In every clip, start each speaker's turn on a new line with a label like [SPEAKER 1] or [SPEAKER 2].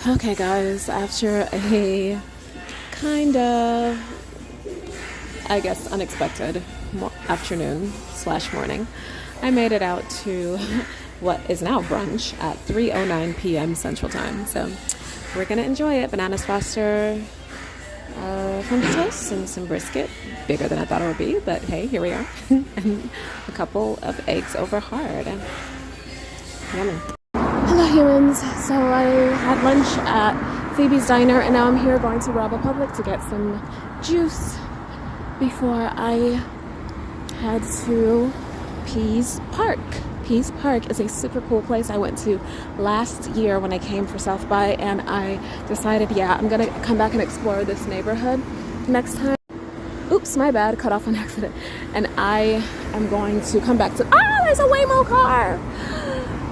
[SPEAKER 1] Okay guys, after a kind of, I guess, unexpected afternoon slash morning, I made it out to what is now brunch at 3:09 p.m. Central Time. So we're gonna enjoy it. Bananas Foster, French toast and some brisket, bigger than I thought it would be, but hey, here we are. And a couple of eggs over hard. Yummy. Hello humans, so I had lunch at Phoebe's Diner and now I'm here going to Rob Republic to get some juice before I head to Pease Park. Pease Park is a super cool place I went to last year when I came for South by, and I decided, yeah, I'm gonna come back and explore this neighborhood next time. Oops, my bad, cut off on accident. And I am going to come back to, there's a Waymo car!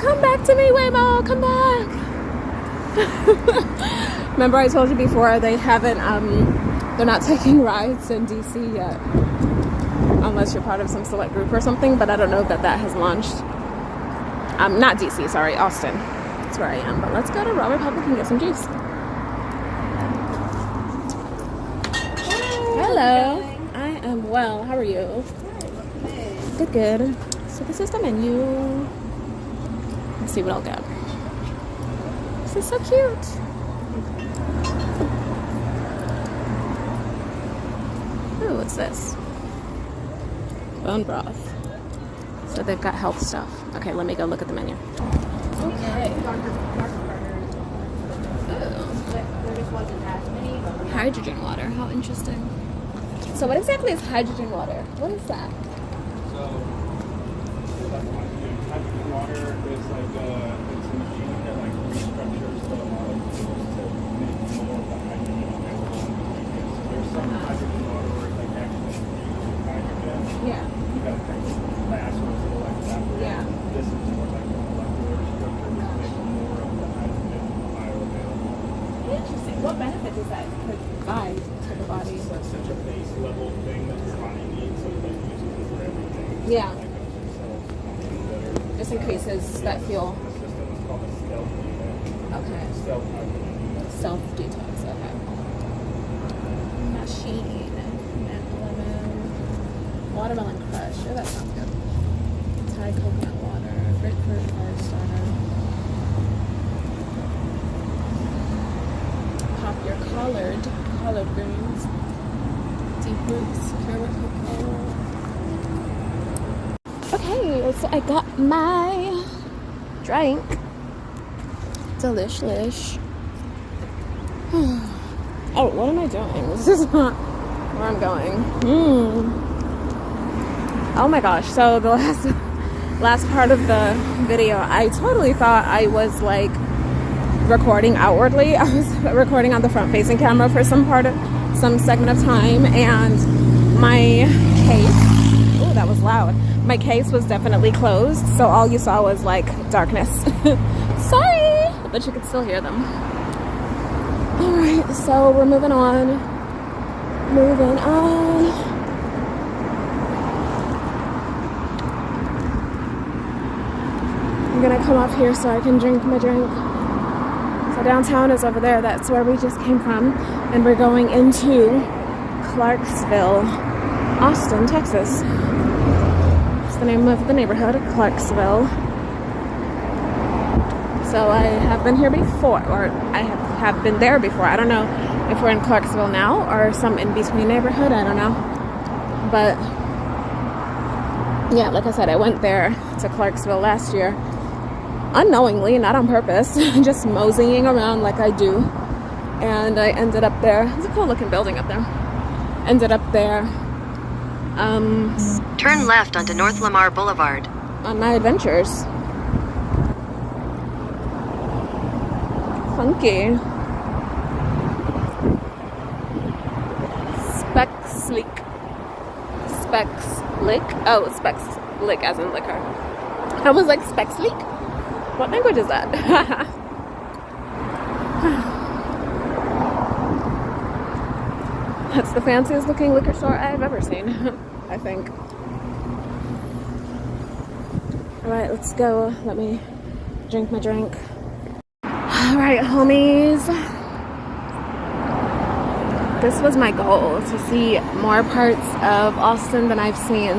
[SPEAKER 1] Come back to me, Waymo, come back! Remember I told you before, they haven't, they're not taking rides in DC yet. Unless you're part of some select group or something, but I don't know that has launched. Not DC, sorry, Austin. That's where I am. But let's go to Rob Republic and get some juice. Hello. I am well. How are you? Good, good. So this is the menu. Let's see what I'll get. This is so cute. Ooh, what's this? Bone broth. So they've got health stuff. Okay, let me go look at the menu. Okay. Ooh. Hydrogen water. How interesting. So what exactly is hydrogen water? What is that?
[SPEAKER 2] So hydrogen water is like it's a machine that like restructures the molecules to make more of the hydrogen available. So there's some hydrogen water where it's like actually hydrogen.
[SPEAKER 1] Yeah.
[SPEAKER 2] You got to take fast ones that are like that.
[SPEAKER 1] Yeah.
[SPEAKER 2] This is more like a molecular structure to make more of the hydrogen bioavailable.
[SPEAKER 1] Interesting. What benefit does that provide to the body?
[SPEAKER 2] It's such a base level thing that your body needs, so that you use it for everything.
[SPEAKER 1] Yeah.
[SPEAKER 2] Like cells function better.
[SPEAKER 1] Just increases that fuel.
[SPEAKER 2] The system is called a stealth detox.
[SPEAKER 1] Okay.
[SPEAKER 2] Stealth hydrogen.
[SPEAKER 1] Self detox. Okay. Machine. Mint lemon. Watermelon crush. Oh, that sounds good. Thai coconut water. Grapefruit fire starter. Pop your collard greens. Deep roots. Carrot cocoa. Okay, so I got my drink. Delish. Oh, what am I doing? This is not where I'm going. Oh my gosh, so the last part of the video, I totally thought I was like recording outwardly. I was recording on the front facing camera for some segment of time, and my case, oh that was loud, my case was definitely closed, so all you saw was like darkness. Sorry, but you could still hear them. Alright, so we're moving on. I'm gonna come up here so I can drink my drink. So downtown is over there, that's where we just came from, and we're going into Clarksville, Austin, Texas. That's the name of the neighborhood, Clarksville. So I have been here before, or I have been there before. I don't know if we're in Clarksville now or some in-between neighborhood, I don't know. But yeah, like I said, I went there to Clarksville last year unknowingly, not on purpose, just moseying around like I do. And I ended up there. It's a cool looking building up there. Ended up there.
[SPEAKER 3] Turn left onto North Lamar Boulevard.
[SPEAKER 1] On my adventures. Funky. Specs Lick. Oh, Specs Lick as in liquor. I was like, Specs Leak? What language is that? That's the fanciest looking liquor store I've ever seen, I think. Alright, let's go. Let me drink my drink. All right, homies. This was my goal, to see more parts of Austin than I've seen,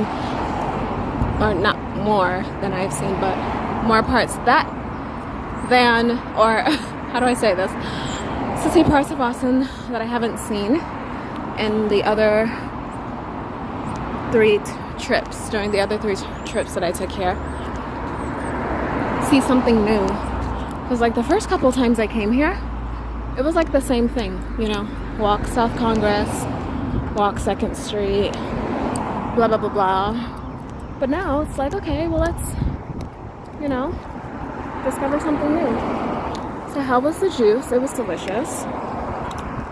[SPEAKER 1] or not more than I've seen, but more parts or how do I say this? To see parts of Austin that I haven't seen in the other three trips, during the other three trips that I took here. See something new. Because like the first couple times I came here, it was like the same thing, you know, walk South Congress, walk 2nd Street, blah, blah, blah, blah. But now it's like, okay, well, let's, you know, discover something new. So how was the juice? It was delicious.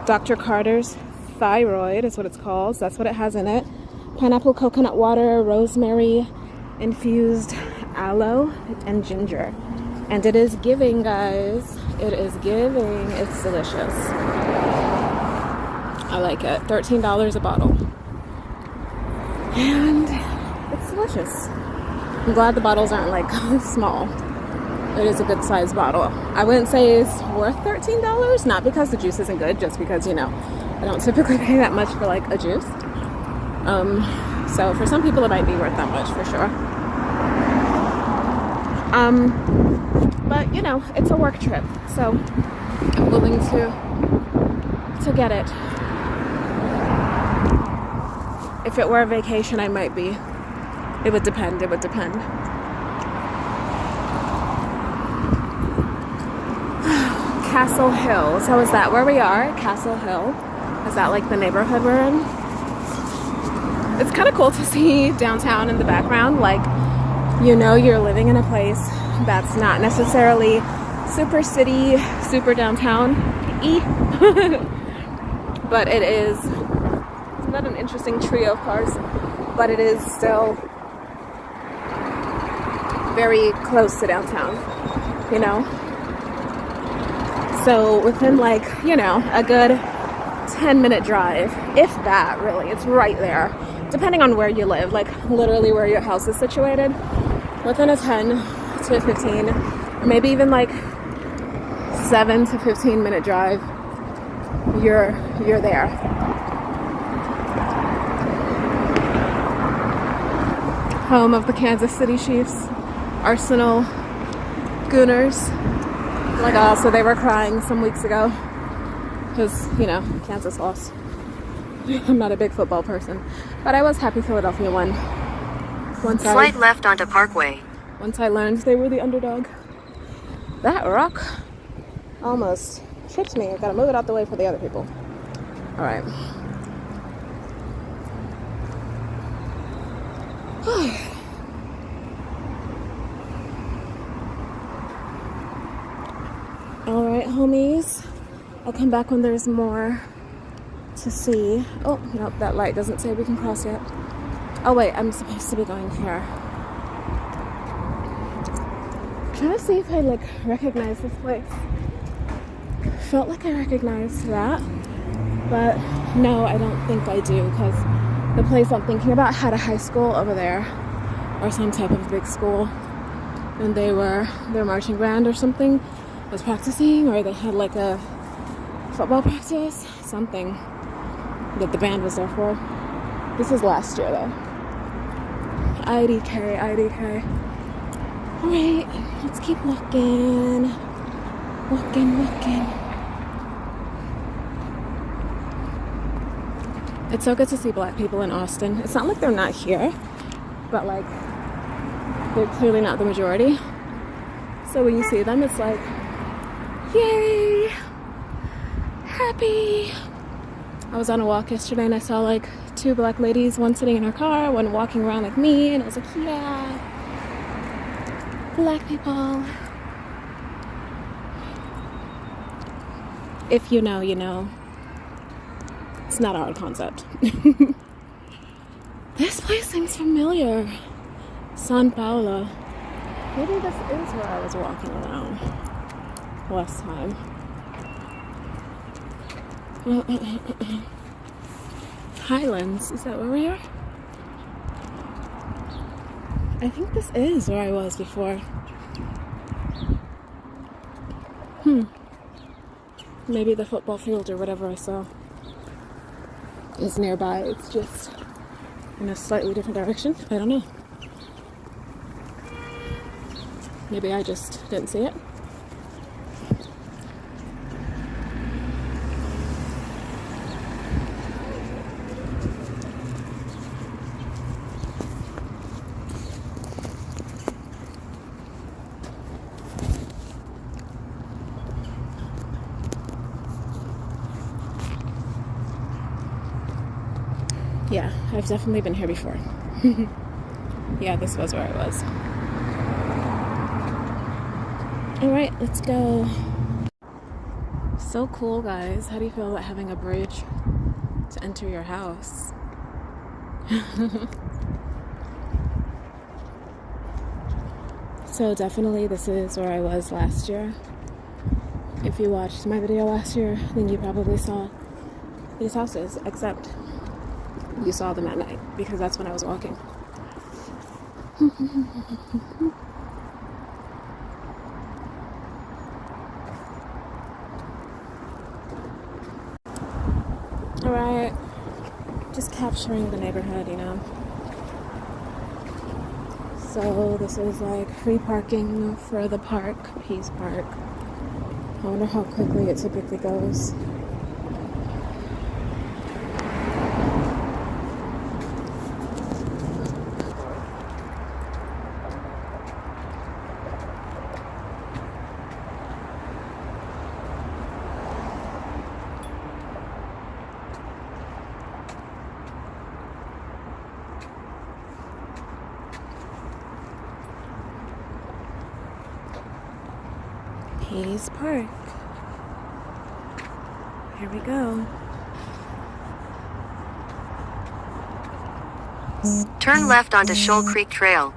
[SPEAKER 1] Dr. Carter's Thyroid is what it's called. That's what it has in it. Pineapple coconut water, rosemary, infused aloe, and ginger. And it is giving, guys. It is giving. It's delicious. I like it. $13 a bottle. And it's delicious. I'm glad the bottles aren't like small. It is a good size bottle. I wouldn't say it's worth $13, not because the juice isn't good, just because, you know, I don't typically pay that much for like a juice. So for some people it might be worth that much for sure. But you know, it's a work trip, so I'm willing to get it. If it were a vacation, I might be. It would depend. Castle Hill. So is that where we are? Castle Hill. Is that like the neighborhood we're in? It's kind of cool to see downtown in the background. Like, you know, you're living in a place that's not necessarily super city, super downtown-y. But it is, it's not an interesting trio of cars, but it is still very close to downtown, you know? So within like, you know, a good 10-minute drive, if that really, it's right there. Depending on where you live, like literally where your house is situated, within a 10 to 15, or maybe even like 7 to 15 minute drive, you're there. Home of the Kansas City Chiefs, Arsenal Gooners. Oh my God, so they were crying some weeks ago because, you know, Kansas lost. I'm not a big football person, but I was happy Philadelphia won.
[SPEAKER 3] Slide left onto Parkway.
[SPEAKER 1] Once I learned they were the underdog. That rock almost tripped me. I gotta move it out the way for the other people. All right. All right, homies. I'll come back when there's more to see. Oh, nope, that light doesn't say we can cross yet. Oh wait, I'm supposed to be going here. I'm trying to see if I like recognize this place. Felt like I recognized that, but no, I don't think I do, because the place I'm thinking about had a high school over there, or some type of big school, and their marching band or something was practicing, or they had like a football practice, something that the band was there for. This is last year though. IDK. Alright, let's keep walking. Walking. It's so good to see black people in Austin. It's not like they're not here, but like they're clearly not the majority. So when you see them, it's like, yay, happy. I was on a walk yesterday and I saw like 2 black ladies, one sitting in her car, one walking around like me, and I was like, yeah, black people. If you know, you know. It's not a hard concept. This place seems familiar. San Paulo. Maybe this is where I was walking around last time. Highlands, is that where we are? I think this is where I was before. maybe the football field or whatever I saw is nearby. It's just in a slightly different direction. I don't know. Maybe I just didn't see it. Yeah, I've definitely been here before. Yeah, this was where I was. Alright, let's go. So cool, guys. How do you feel about having a bridge to enter your house? So definitely this is where I was last year. If you watched my video last year, then you probably saw these houses, except you saw them at night, because that's when I was walking. Alright, just capturing the neighborhood, you know. So this is like free parking for the park, Peace Park. I wonder how quickly it typically goes. Peace Park. Here we go.
[SPEAKER 3] Turn left onto Shoal Creek Trail.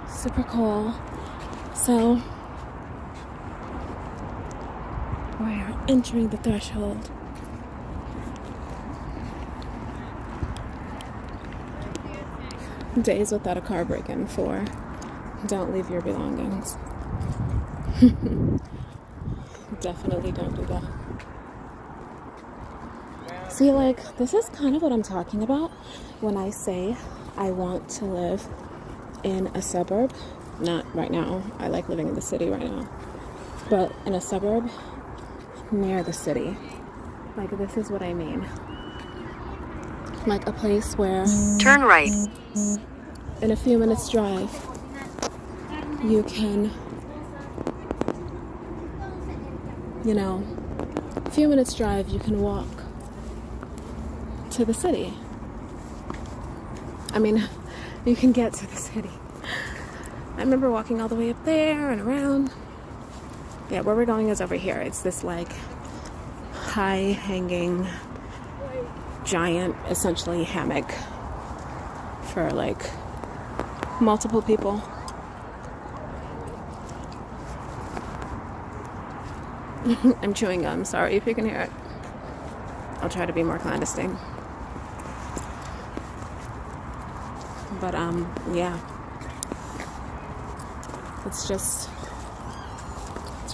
[SPEAKER 1] Super cool. So, we're entering the threshold. Days without a car break-in for don't leave your belongings. Definitely don't do that. See, like, this is kind of what I'm talking about when I say I want to live in a suburb. Not right now. I like living in the city right now. But in a suburb near the city. Like, this is what I mean. Like a place where...
[SPEAKER 3] Turn right.
[SPEAKER 1] In a few minutes drive, you can... You know, a few minutes drive, you can walk to the city. I mean, you can get to the city. I remember walking all the way up there and around. Yeah, where we're going is over here. It's this like high-hanging, giant, essentially hammock for like multiple people. I'm chewing gum. Sorry if you can hear it. I'll try to be more clandestine. But yeah. It's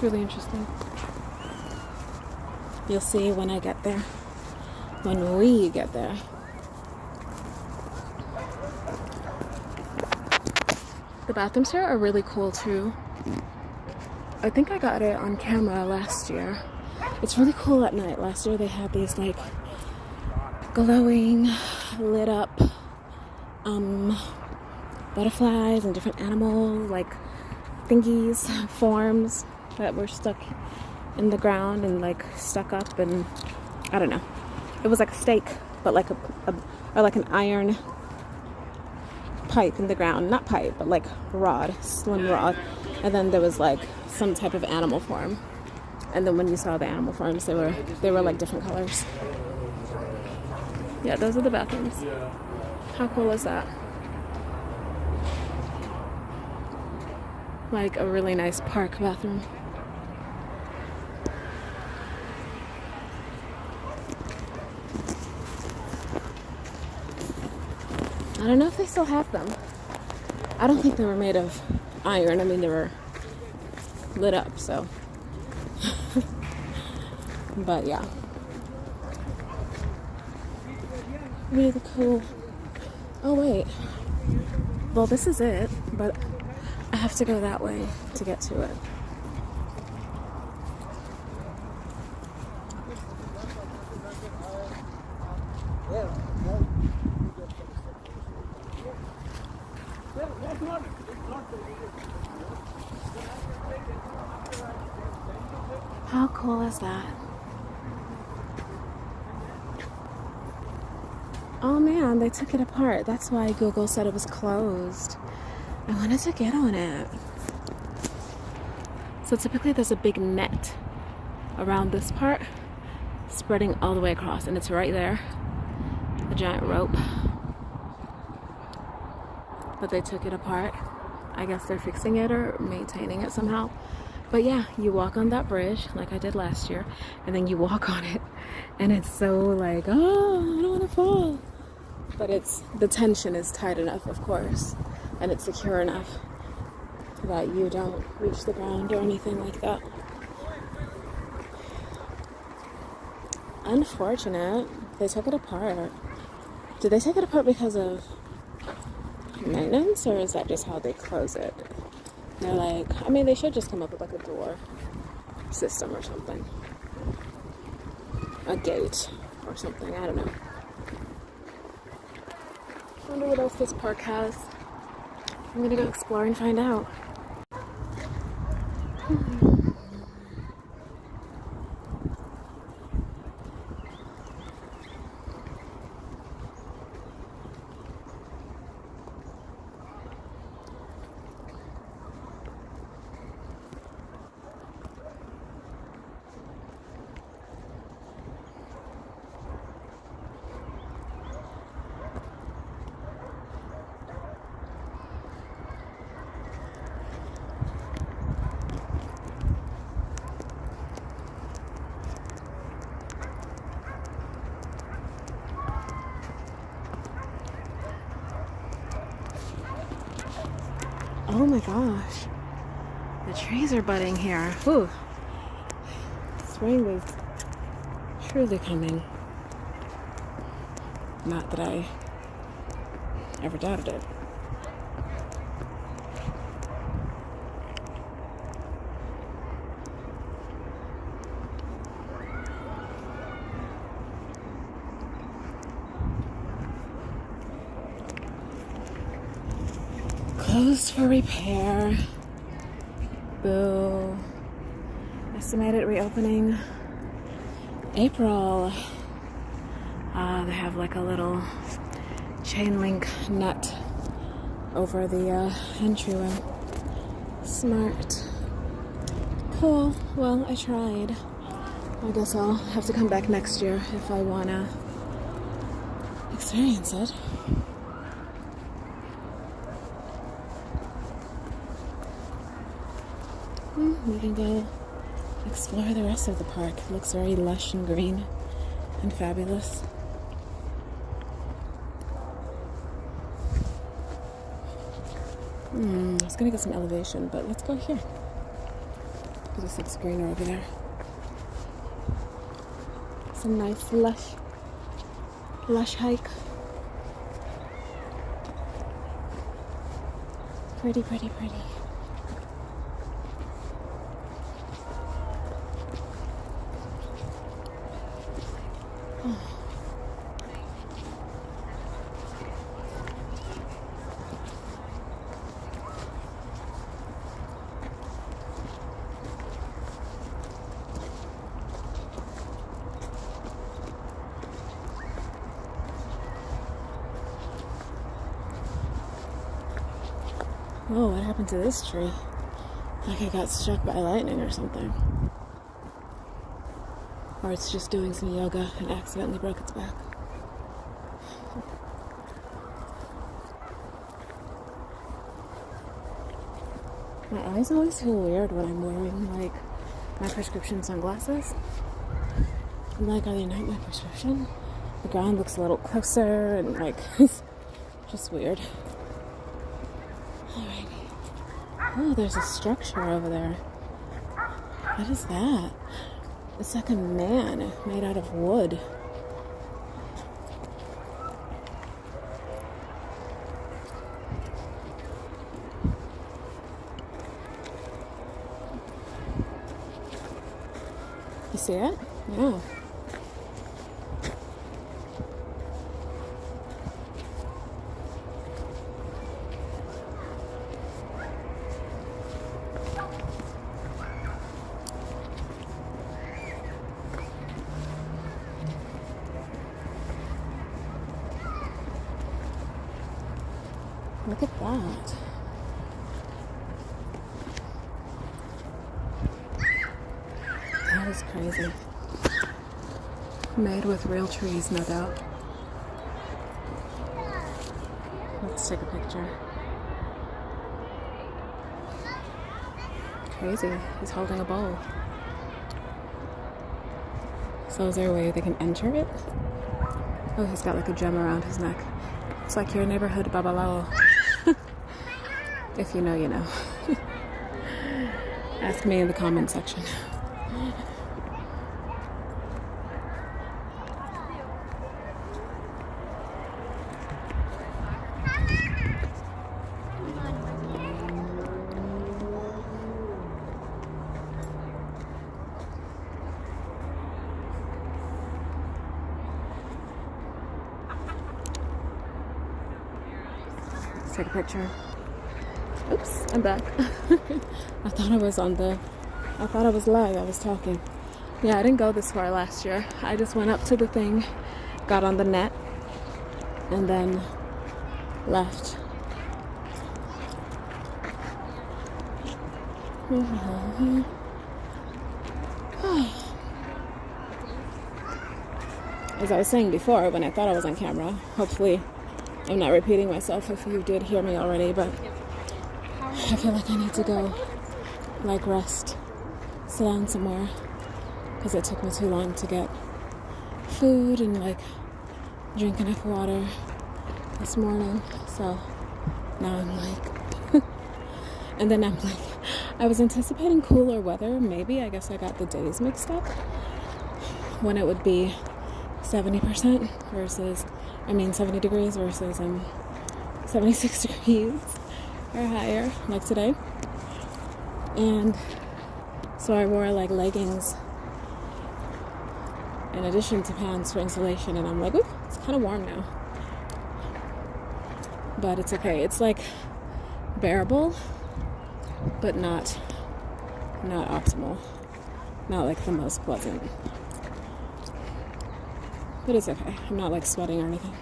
[SPEAKER 1] really interesting. You'll see when I get there. When we get there. The bathrooms here are really cool too. I think I got it on camera last year. It's really cool at night. Last year they had these like glowing, lit up butterflies and different animal like thingies, forms that were stuck in the ground and like stuck up, and I don't know. It was like a stake, but like or like an iron pipe in the ground. Not pipe, but like rod, slim rod. And then there was like some type of animal form. And then when you saw the animal forms, they were like different colors. Yeah, those are the bathrooms. How cool is that? Like a really nice park bathroom. I don't know if they still have them. I don't think they were made of iron. I mean, they were lit up, so. But yeah, really cool. Oh wait, well this is it, but I have to go that way to get to it. How cool is that? Oh man, they took it apart. That's why Google said it was closed. I wanted to get on it. So typically there's a big net around this part, spreading all the way across, and it's right there, a giant rope. But they took it apart. I guess they're fixing it or maintaining it somehow. But yeah, you walk on that bridge like I did last year, and then you walk on it, and it's so like, oh, I don't want to fall. But the tension is tight enough, of course, and it's secure enough that you don't reach the ground or anything like that. Unfortunate. They took it apart. Did they take it apart because of maintenance, or is that just how they close it? They're like, I mean, they should just come up with like a door system or something. A gate or something, I don't know. I wonder what else this park has. I'm gonna go explore and find out. Oh my gosh. The trees are budding here. Whew. Spring is truly coming. Not that I ever doubted it. Closed for repair. Boo. Estimated reopening April. They have like a little chain link net over the entryway. Smart. Cool. Well, I tried. I guess I'll have to come back next year if I wanna experience it. We can go explore the rest of the park. It looks very lush and green and fabulous. I was gonna get some elevation, but let's go here. Because it looks greener over there. It's a nice lush hike. Pretty, pretty, pretty. Whoa, what happened to this tree? Like it got struck by lightning or something. Or it's just doing some yoga and accidentally broke its back. My eyes always feel weird when I'm wearing like my prescription sunglasses. I'm like, are they not my prescription? The ground looks a little closer and like it's just weird. Alrighty. Oh, there's a structure over there. What is that? It's like a man made out of wood. You see it? Yeah. Look at that. That is crazy. Made with real trees, no doubt. Let's take a picture. Crazy. He's holding a bowl. So is there a way they can enter it? Oh, he's got like a gem around his neck. It's like your neighborhood babalao. If you know, you know. Ask me in the comment section. Let's take a picture. Oops, I'm back. I thought I was live. I was talking. Yeah, I didn't go this far last year. I just went up to the thing, got on the net, and then left. As I was saying before, when I thought I was on camera, hopefully I'm not repeating myself if you did hear me already, but I feel like I need to go, like, rest, sit down somewhere, because it took me too long to get food and, like, drink enough water this morning. So now I'm like, and then I'm like, I was anticipating cooler weather. Maybe, I guess I got the days mixed up, when it would be 70% versus, 70 degrees versus 76 degrees or higher, like today. And so I wore like leggings in addition to pants for insulation, and I'm like, ooh, it's kind of warm now. But it's okay. It's like bearable, but not optimal. Not like the most pleasant. But it's okay. I'm not like sweating or anything.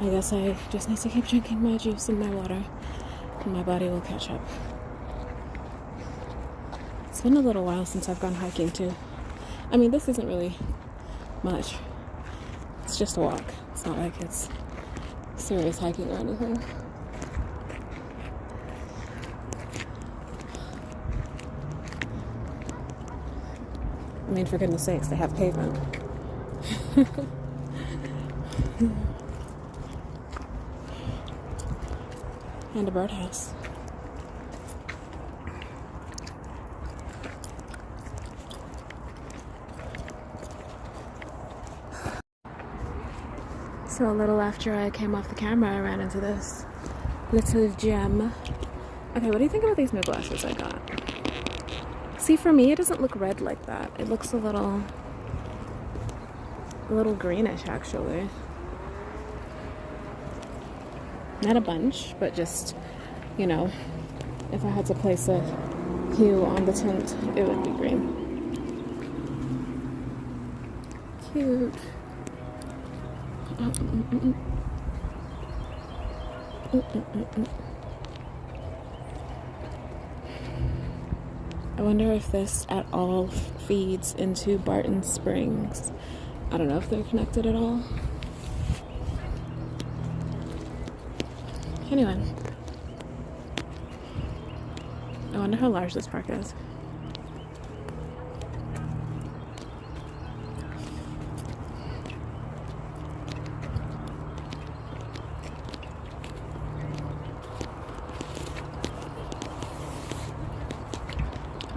[SPEAKER 1] I guess I just need to keep drinking my juice and my water, and my body will catch up. It's been a little while since I've gone hiking too. This isn't really much. It's just a walk. It's not like it's serious hiking or anything. For goodness sakes, they have pavement. And a birdhouse. So a little after I came off the camera, I ran into this little gem. Okay, what do you think about these new glasses I got? See, for me, it doesn't look red like that. It looks a little greenish, actually. Not a bunch, but just, if I had to place a hue on the tint, it would be green. Cute. I wonder if this at all feeds into Barton Springs. I don't know if they're connected at all. Anyway, I wonder how large this park is.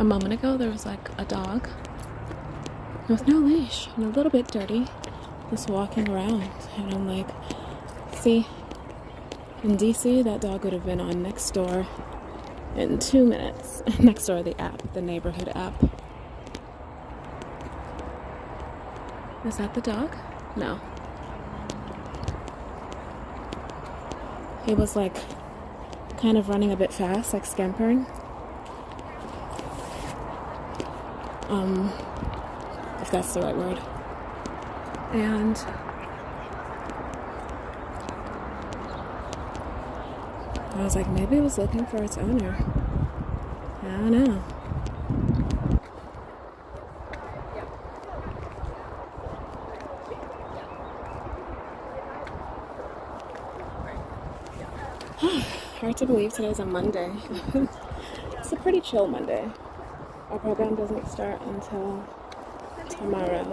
[SPEAKER 1] a moment ago there was like a dog with no leash and a little bit dirty just walking around, and I'm like, see, in DC that dog would have been on Nextdoor in 2 minutes. Nextdoor, the app, the neighborhood app. Is that the dog? No. He was like kind of running a bit fast, like scampering. If that's the right word. And I was like, maybe it was looking for its owner. I don't know. Hard to believe today's a Monday. It's a pretty chill Monday. Our program doesn't start until tomorrow.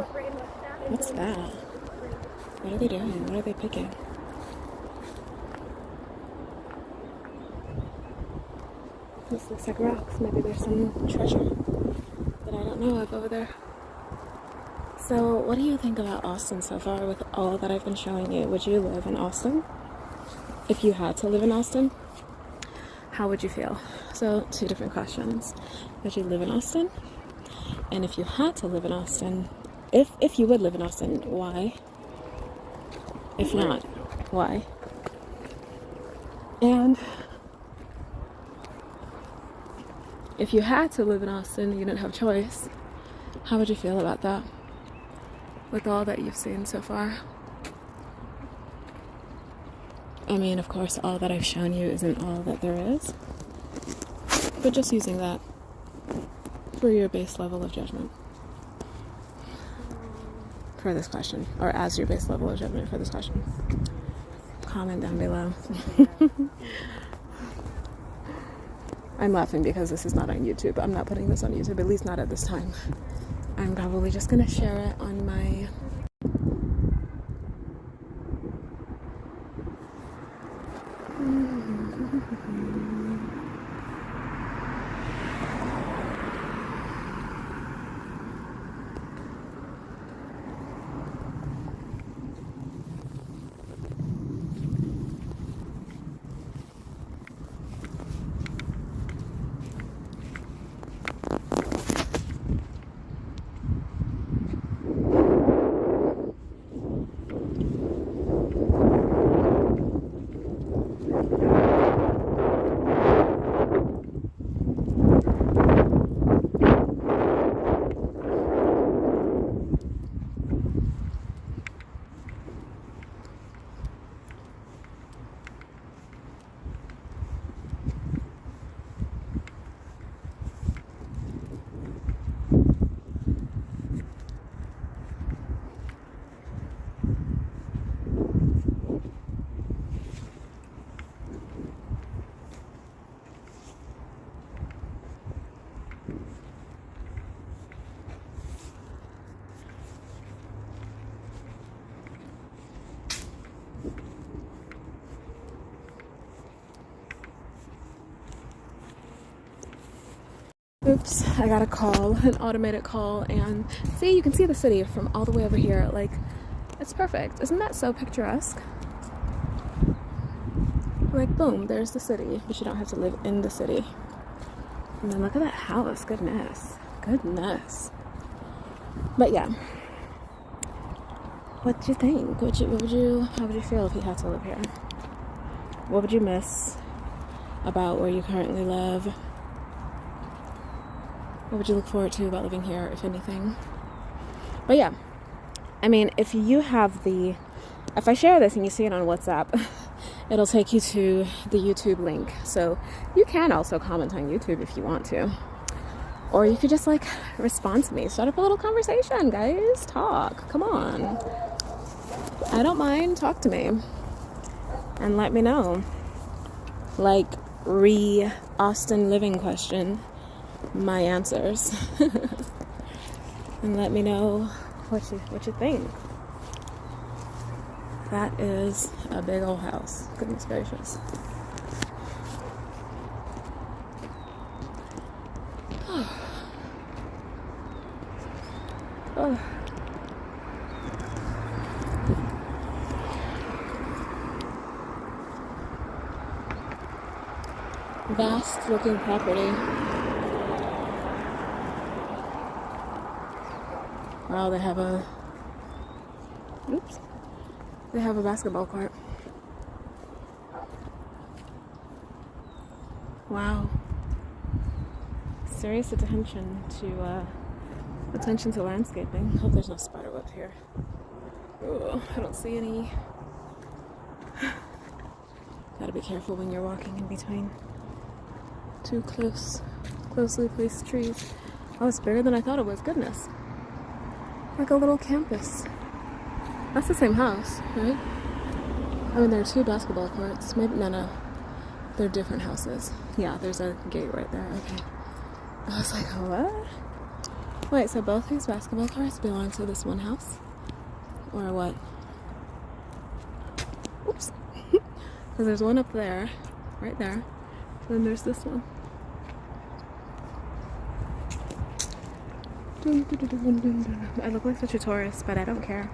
[SPEAKER 1] What's that? What are they doing? What are they picking? This looks like rocks. Maybe there's some treasure that I don't know of over there. So, what do you think about Austin so far with all that I've been showing you? Would you live in Austin? If you had to live in Austin, how would you feel? So, 2 different questions. Would you live in Austin? And if you had to live in Austin, if you would live in Austin, why? If not, why? And if you had to live in Austin, you didn't have a choice, how would you feel about that? With all that you've seen so far? I mean, of course, all that I've shown you isn't all that there is. But just using that for your base level of judgment for this question, or as your base level of judgment for this question. Comment down below. I'm laughing because this is not on YouTube. I'm not putting this on YouTube, at least not at this time. I'm probably just gonna share it on my oops, I got a call, an automated call, and see, you can see the city from all the way over here. Like, it's perfect. Isn't that so picturesque? Like, boom, there's the city, but you don't have to live in the city. And then look at that house. Goodness. Goodness. But yeah. What do you think? How would you feel if you had to live here? What would you miss about where you currently live? What would you look forward to about living here, if anything? But yeah, I mean, if I share this and you see it on WhatsApp, it'll take you to the YouTube link. So you can also comment on YouTube if you want to. Or you could just like respond to me. Start up a little conversation, guys. Talk. Come on. I don't mind. Talk to me. And let me know. Like, Austin living question. My answers. And let me know what you think. That is a big old house. Goodness gracious. Ugh. Vast looking property. Wow, they have a basketball court. Wow. Serious attention to landscaping. Hope there's no spider webs here. Ooh, I don't see any. Gotta be careful when you're walking in between two closely placed trees. Oh, it's bigger than I thought it was. Goodness. Like a little campus. That's the same house, right? I mean, there are two basketball courts. Maybe, no. They're different houses. Yeah, there's a gate right there. Okay. I was like, what? Wait, so both these basketball courts belong to this one house? Or what? Oops. Because there's one up there, right there. And then there's this one. I look like such a tourist, but I don't care.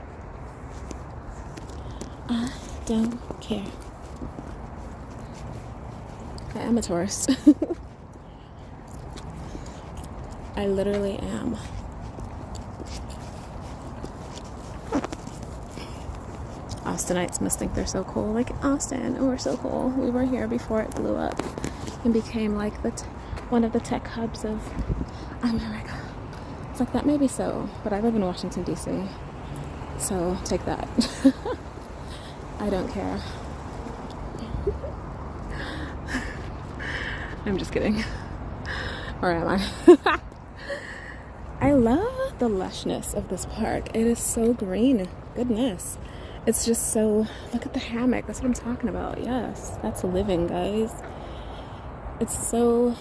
[SPEAKER 1] I don't care. I am a tourist. I literally am. Austinites must think they're so cool. Like, Austin, oh, we're so cool. We were here before it blew up and became like one of the tech hubs of America. It's like, that may be so, but I live in Washington, D.C., so take that. I don't care. I'm just kidding. Or am I? I love the lushness of this park. It is so green. Goodness. It's just so... Look at the hammock. That's what I'm talking about. Yes, that's living, guys. It's so...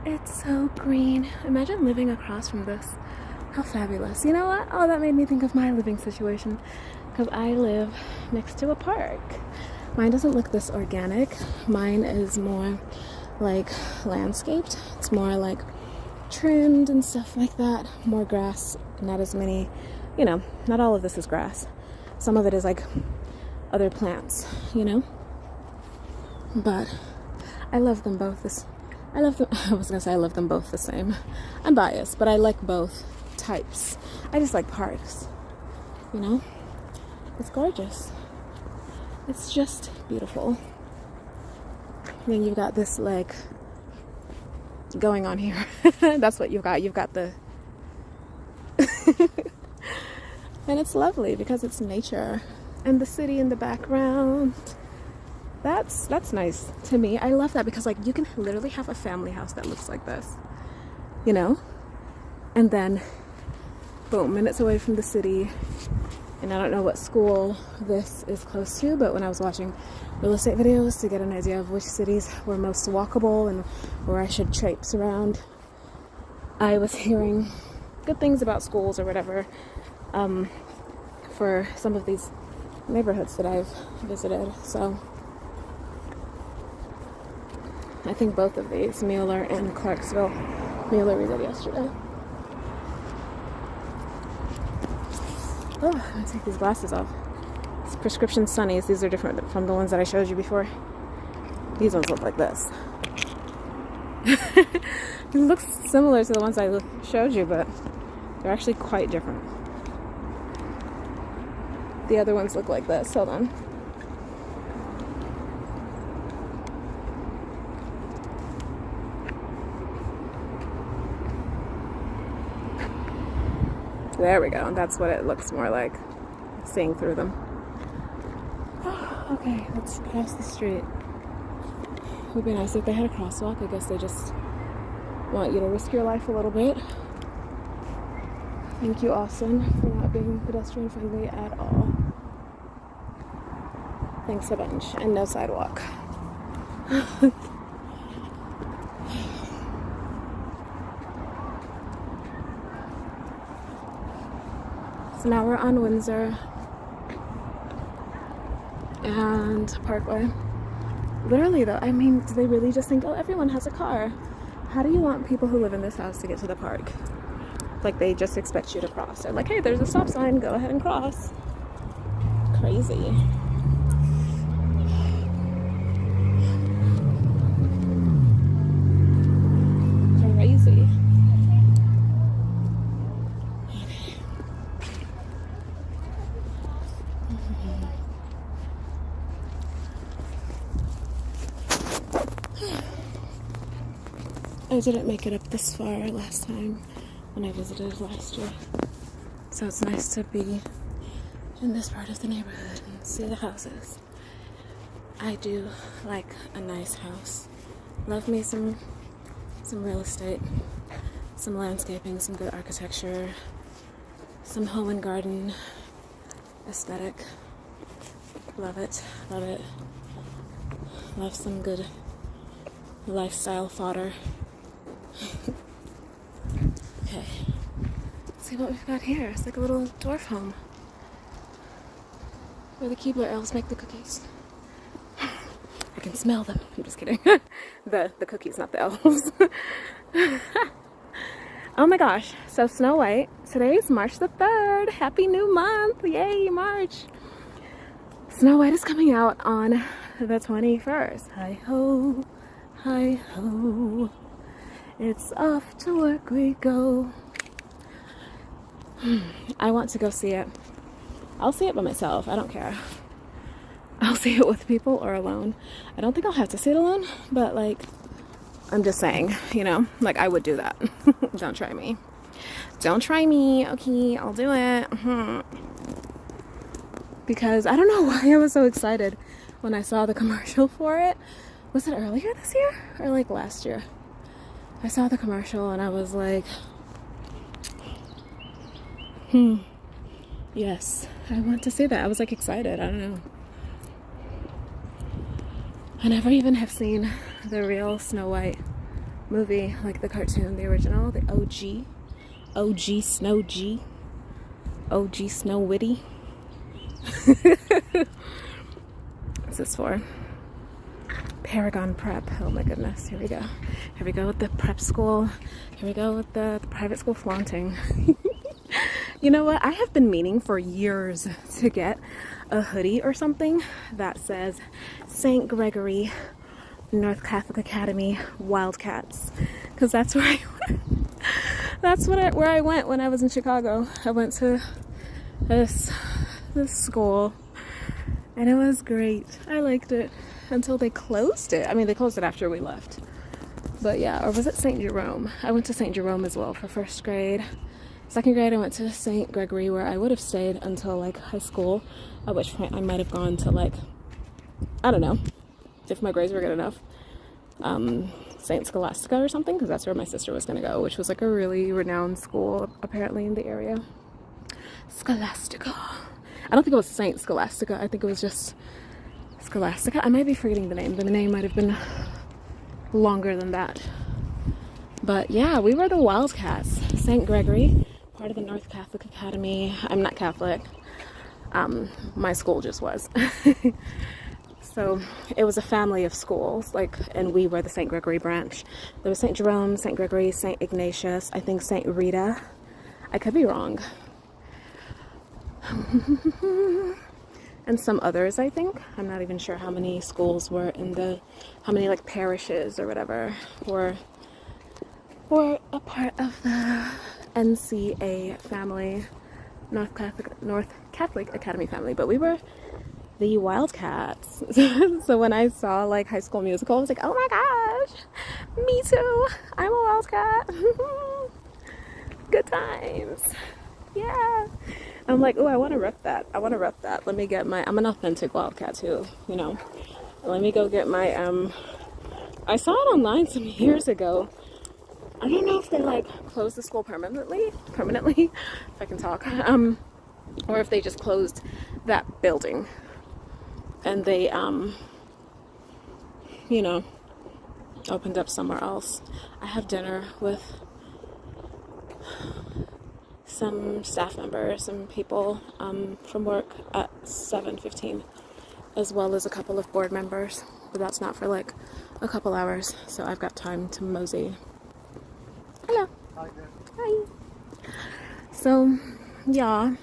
[SPEAKER 1] It's so green. Imagine living across from this. How fabulous. You know what? Oh, that made me think of my living situation. Because I live next to a park. Mine doesn't look this organic. Mine is more like landscaped. It's more like trimmed and stuff like that. More grass, not as many, you know, not all of this is grass. Some of it is like other plants, you know? But I love them both. I was gonna say I love them both the same. I'm biased, but I like both types. I just like parks, you know? It's gorgeous. It's just beautiful. And then you've got this like going on here. That's what you've got. You've got the and it's lovely because it's nature and the city in the background. That's nice to me. I love that because like you can literally have a family house that looks like this, you know, and then boom, minutes away from the city. And I don't know what school this is close to, but when I was watching real estate videos to get an idea of which cities were most walkable and where I should traipse around, I was hearing good things about schools or whatever for some of these neighborhoods that I've visited. So I think both of these, Mueller and Clarksville, Mueller we did yesterday. Oh, I'm gonna take these glasses off. It's prescription sunnies. These are different from the ones that I showed you before. These ones look like this. It looks similar to the ones I showed you, but they're actually quite different. The other ones look like this. Hold on. There we go. That's what it looks more like, seeing through them. Okay, let's cross the street. It would be nice if they had a crosswalk. I guess they just want you to risk your life a little bit. Thank you, Austin, for not being pedestrian friendly at all. Thanks a bunch. And no sidewalk. So now we're on Windsor and Parkway. Literally though, I mean, do they really just think, oh, everyone has a car? How do you want people who live in this house to get to the park? Like, they just expect you to cross. They're like, hey, there's a stop sign, go ahead and cross. Crazy. Crazy. I didn't make it up this far last time when I visited last year. So it's nice to be in this part of the neighborhood and see the houses. I do like a nice house. Love me some real estate, some landscaping, some good architecture, some home and garden aesthetic. Love it, love it. Love some good lifestyle fodder. Okay, let's see what we've got here. It's like a little dwarf home where the Keebler elves make the cookies. I can smell them. I'm just kidding. The cookies, not the elves. Oh my gosh, so Snow White. Today's March the 3rd. Happy new month. Yay, March. Snow White is coming out on the 21st. Hi ho, hi ho. It's off to work we go. I want to go see it. I'll see it by myself. I don't care. I'll see it with people or alone. I don't think I'll have to see it alone, but like, I'm just saying, you know, like I would do that. Don't try me. Don't try me. Okay, I'll do it. Because I don't know why I was so excited when I saw the commercial for it. Was it earlier this year or like last year? I saw the commercial and I was like, yes, I want to see that. I was like excited. I don't know. I never even have seen the real Snow White movie, like the cartoon, the original, the OG Snow G, OG Snow Witty. What's this for? Paragon Prep. Oh my goodness. Here we go. Here we go with the prep school. Here we go with the private school flaunting. You know what? I have been meaning for years to get a hoodie or something that says St. Gregory North Catholic Academy Wildcats, because that's where I went. That's where I went when I was in Chicago. I went to this school and it was great. I liked it until they closed it. I mean, they closed it after we left. But yeah, or was it St. Jerome? I went to St. Jerome as well for first grade. Second grade, I went to St. Gregory, where I would have stayed until like high school, at which point I might have gone to like, I don't know, if my grades were good enough, St. Scholastica or something, because that's where my sister was going to go, which was like a really renowned school apparently in the area. Scholastica. I don't think it was St. Scholastica. I think it was just Scholastica. I might be forgetting the name. The name might have been longer than that. But yeah, we were the Wildcats. St. Gregory, part of the North Catholic Academy. I'm not Catholic. My school just was. So it was a family of schools, like, and we were the St. Gregory branch. There was St. Jerome, St. Gregory, St. Ignatius, I think St. Rita. I could be wrong. And some others, I think. I'm not even sure how many schools were in how many like parishes or whatever were a part of the NCA family, North Catholic Academy family. But we were the Wildcats. So when I saw like High School Musical, I was like, oh my gosh, me too. I'm a Wildcat. Good times. Yeah. I'm like, oh, I want to rep that. Let me get I'm an authentic Wildcat too, you know. Let me go get my, I saw it online some years ago. I don't know if they like closed the school permanently, if I can talk, or if they just closed that building and they, you know, opened up somewhere else. I have dinner with some staff members, some people from work at 7:15, as well as a couple of board members, but that's not for like a couple hours, so I've got time to mosey Hello.
[SPEAKER 2] Hi there.
[SPEAKER 1] Hi. So, yeah.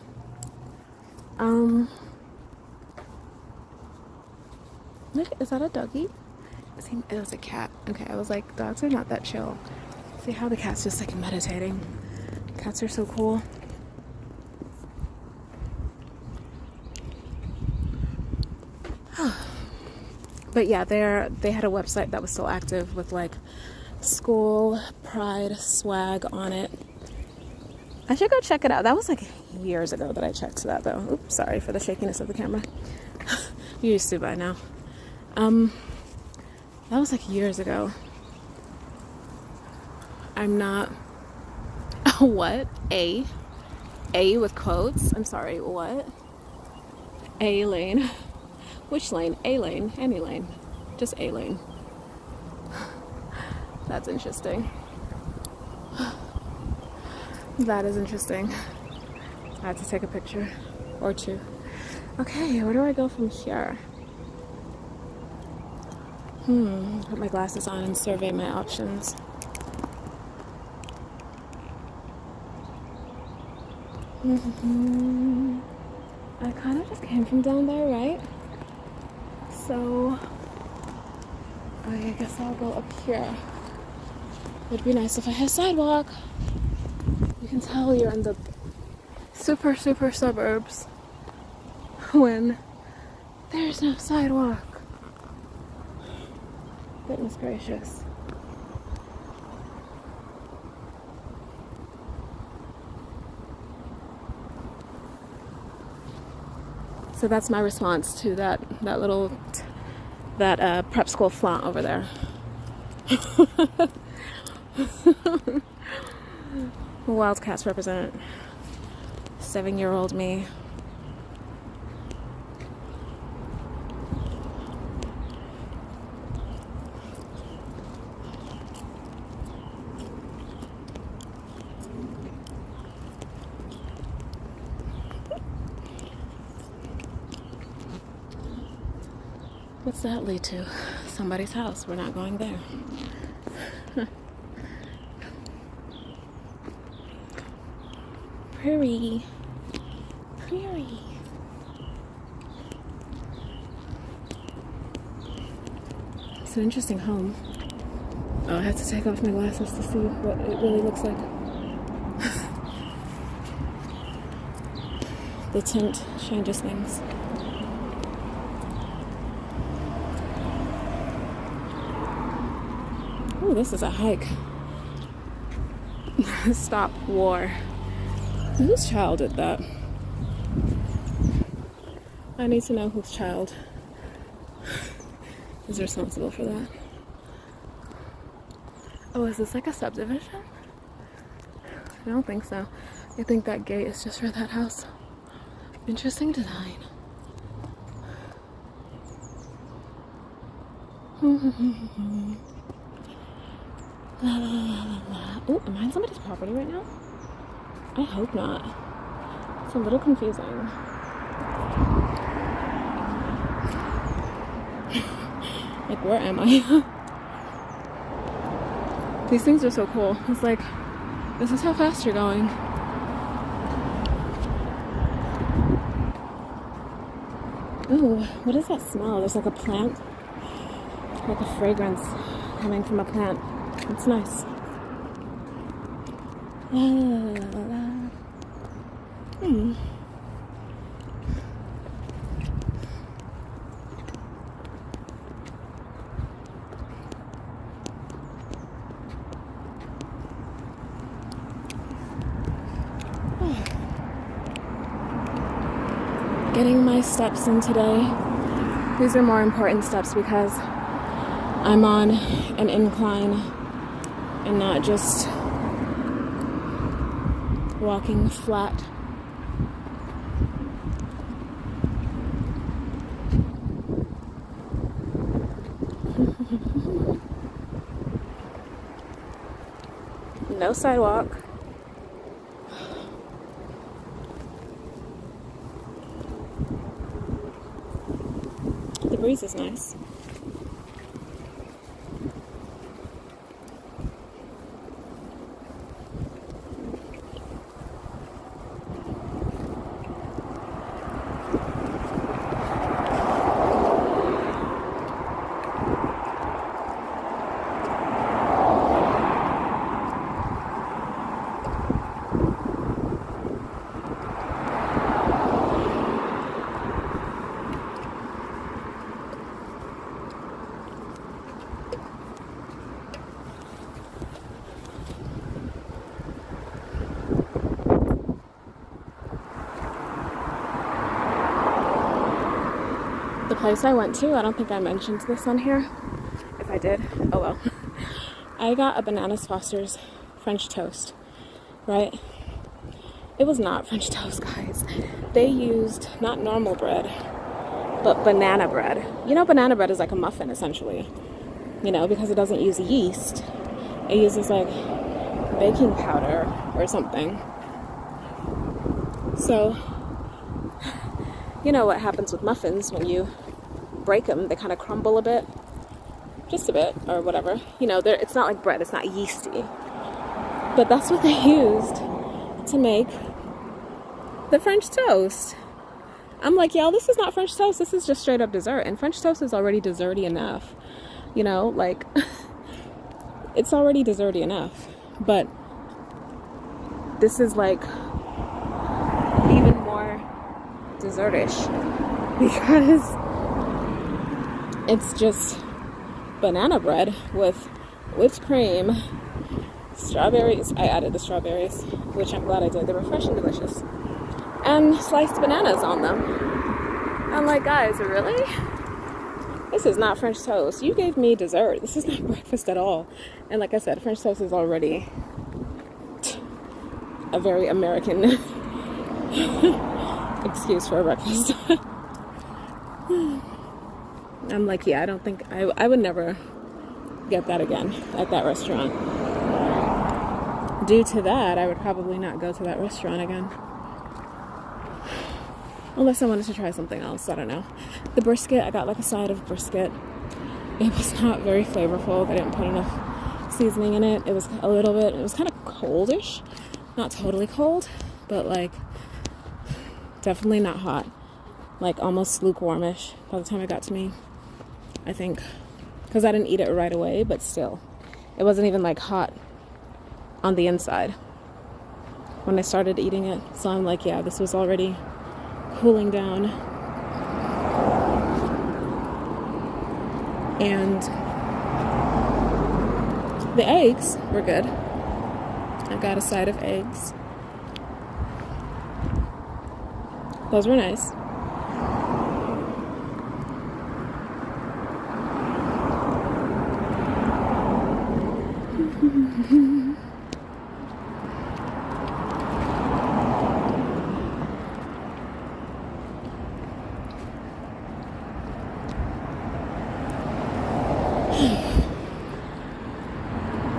[SPEAKER 1] Look, is that a doggy? It was a cat. Okay, I was like, dogs are not that chill. See how the cat's just like meditating. Cats are so cool. But yeah, they had a website that was still active with like school pride swag on it. I should go check it out. That was like years ago that I checked that though. Oops, sorry for the shakiness of the camera. You're used to by now. That was like years ago. I'm not what? A with quotes? I'm sorry, what? A lane. Which lane? A lane. Any lane. Just A lane. That's interesting. That is interesting. I have to take a picture or two. Okay, where do I go from here? Put my glasses on and survey my options. I kind of just came from down there, right? So I guess I'll go up here. It'd be nice if I had a sidewalk. You can tell you're in the super suburbs when there's no sidewalk. Goodness gracious. So that's my response to that prep school flaunt over there. Wildcats represent 7-year-old me. What's that lead to? Somebody's house. We're not going there. Prairie. It's an interesting home. Oh, I have to take off my glasses to see what it really looks like. The tint changes things. Ooh, this is a hike. Stop war. Whose child did that? I need to know whose child is responsible for that. Oh, is this like a subdivision? I don't think so. I think that gate is just for that house. Interesting design. La, la, la, la, la. Oh, am I on somebody's property right now? I hope not. It's a little confusing. Like, where am I? These things are so cool. It's like, this is how fast you're going. Ooh, what is that smell? There's like a plant. Like a fragrance coming from a plant. It's nice. La, la, la, la, la. Getting my steps in today. These are more important steps because I'm on an incline and not just walking flat. No sidewalk. The breeze is nice. place I went to, I don't think I mentioned this on here. If I did, oh well. I got a Bananas Foster's French toast, right? It was not French toast, guys. They used not normal bread, but banana bread. You know, banana bread is like a muffin, essentially. You know, because it doesn't use yeast. It uses like baking powder or something. So, you know what happens with muffins when you break them, they kind of crumble a bit, just a bit, or whatever. You know, it's not like bread, it's not yeasty. But that's what they used to make the French toast. I'm like, y'all, this is not French toast, this is just straight up dessert. And French toast is already desserty enough. You know, like, it's already desserty enough. But this is like even more dessertish because it's just banana bread with whipped cream, strawberries. I added the strawberries, which I'm glad I did. They were fresh and delicious. And sliced bananas on them. I'm like, guys, really? This is not French toast. You gave me dessert. This is not breakfast at all. And like I said, French toast is already a very American excuse for a breakfast. I'm like, yeah, I don't think, I would never get that again at that restaurant. Due to that, I would probably not go to that restaurant again. Unless I wanted to try something else, I don't know. The brisket, I got like a side of brisket. It was not very flavorful. They didn't put enough seasoning in it. It was a little bit, it was kind of coldish. Not totally cold, but like definitely not hot. Like almost lukewarmish by the time it got to me, I think. Because I didn't eat it right away, but still. It wasn't even like hot on the inside when I started eating it. So I'm like, yeah, this was already cooling down. And the eggs were good. I got a side of eggs. Those were nice.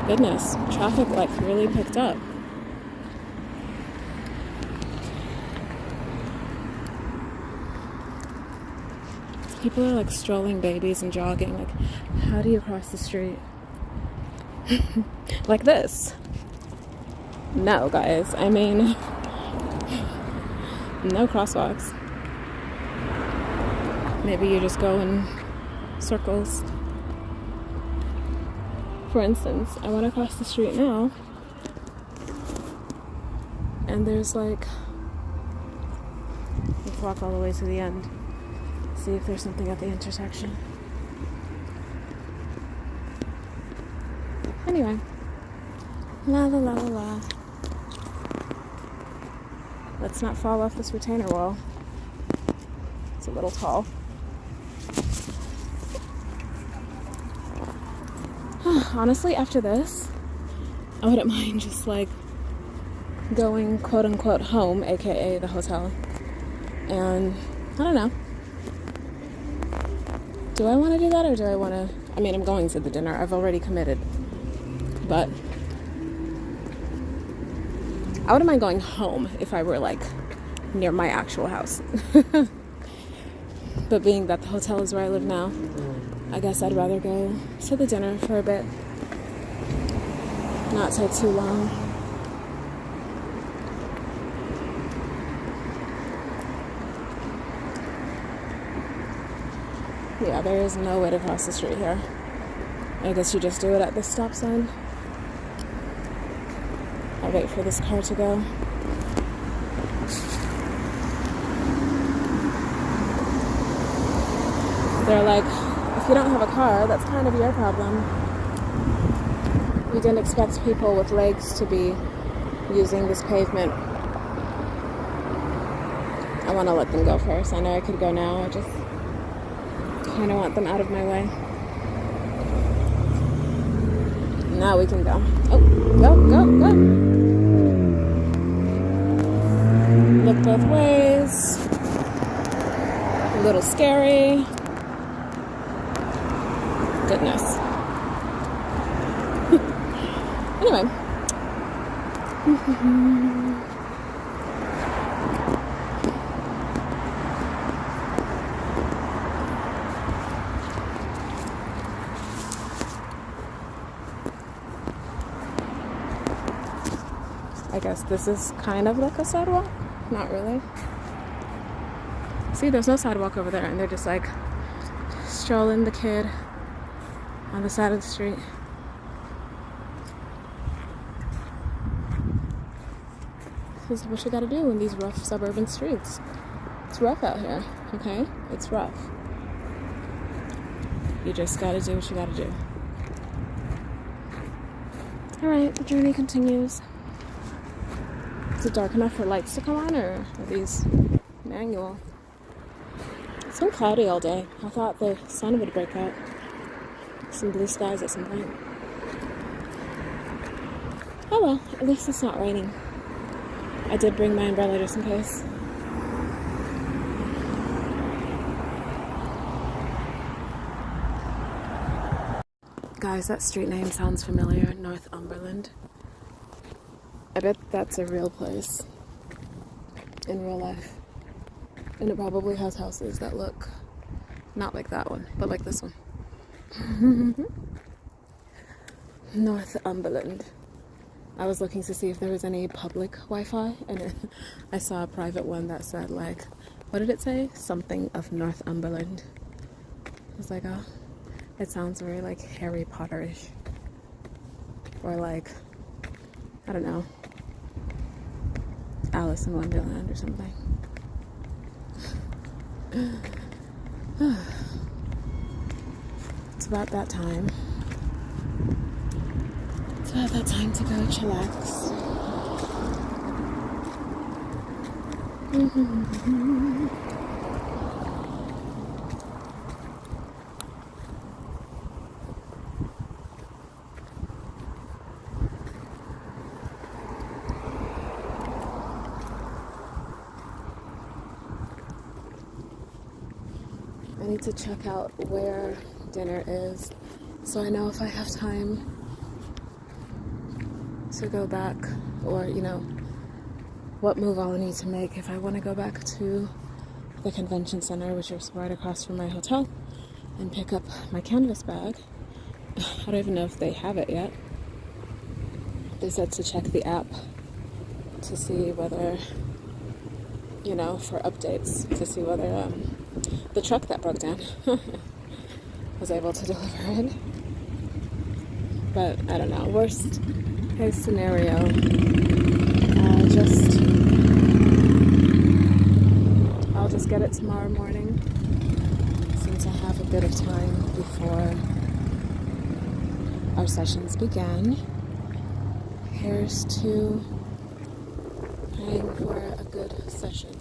[SPEAKER 1] Goodness, traffic like really picked up. People are like strolling babies and jogging. Like, how do you cross the street? Like this? No, guys. I mean, no crosswalks. Maybe you just go in circles. For instance, I want to cross the street now, and there's like, let's walk all the way to the end, see if there's something at the intersection. Anyway, la la la la la. Let's not fall off this retainer wall. It's a little tall. Honestly, after this, I wouldn't mind just like going quote unquote home, aka the hotel. And I don't know. Do I want to do that, or do I want to? I mean, I'm going to the dinner. I've already committed. But I wouldn't mind going home if I were like near my actual house. But being that the hotel is where I live now, I guess I'd rather go to the dinner for a bit. Not take too long. Yeah, there is no way to cross the street here. I guess you just do it at this stop sign. I'll wait for this car to go. They're like, if you don't have a car, that's kind of your problem. We didn't expect people with legs to be using this pavement. I want to let them go first. I know I could go now. kind of want them out of my way. Now we can go. Oh, go, go, go. Look both ways. A little scary. Goodness. Anyway. I guess this is kind of like a sidewalk. Not really. See, there's no sidewalk over there, and they're just like strolling the kid on the side of the street. This is what you gotta do in these rough suburban streets. It's rough out here, okay? It's rough. You just gotta do what you gotta do. Alright, the journey continues. Is it dark enough for lights to come on, or are these manual? It's been cloudy all day. I thought the sun would break out. Some blue skies at some point. Oh well, at least it's not raining. I did bring my umbrella just in case. Guys, that street name sounds familiar. Northumberland. I bet that's a real place in real life. And it probably has houses that look not like that one, but like this one. Northumberland. I was looking to see if there was any public Wi-Fi, and I saw a private one that said, like, what did it say? Something of Northumberland. I was like, oh, it sounds very like Harry Potter-ish. Or like, I don't know, Alice in Wonderland or something. It's about that time. It's about that time to go chillax. I need to check out where dinner is so I know if I have time to go back, or, you know, what move I'll need to make if I want to go back to the convention center, which is right across from my hotel, and pick up my canvas bag. I don't even know if they have it yet. They said to check the app to see whether, you know, for updates, to see whether the truck that broke down was able to deliver it. But I don't know. Worst case scenario, I'll just get it tomorrow morning, since I have a bit of time before our sessions begin. Here's to praying for a good session.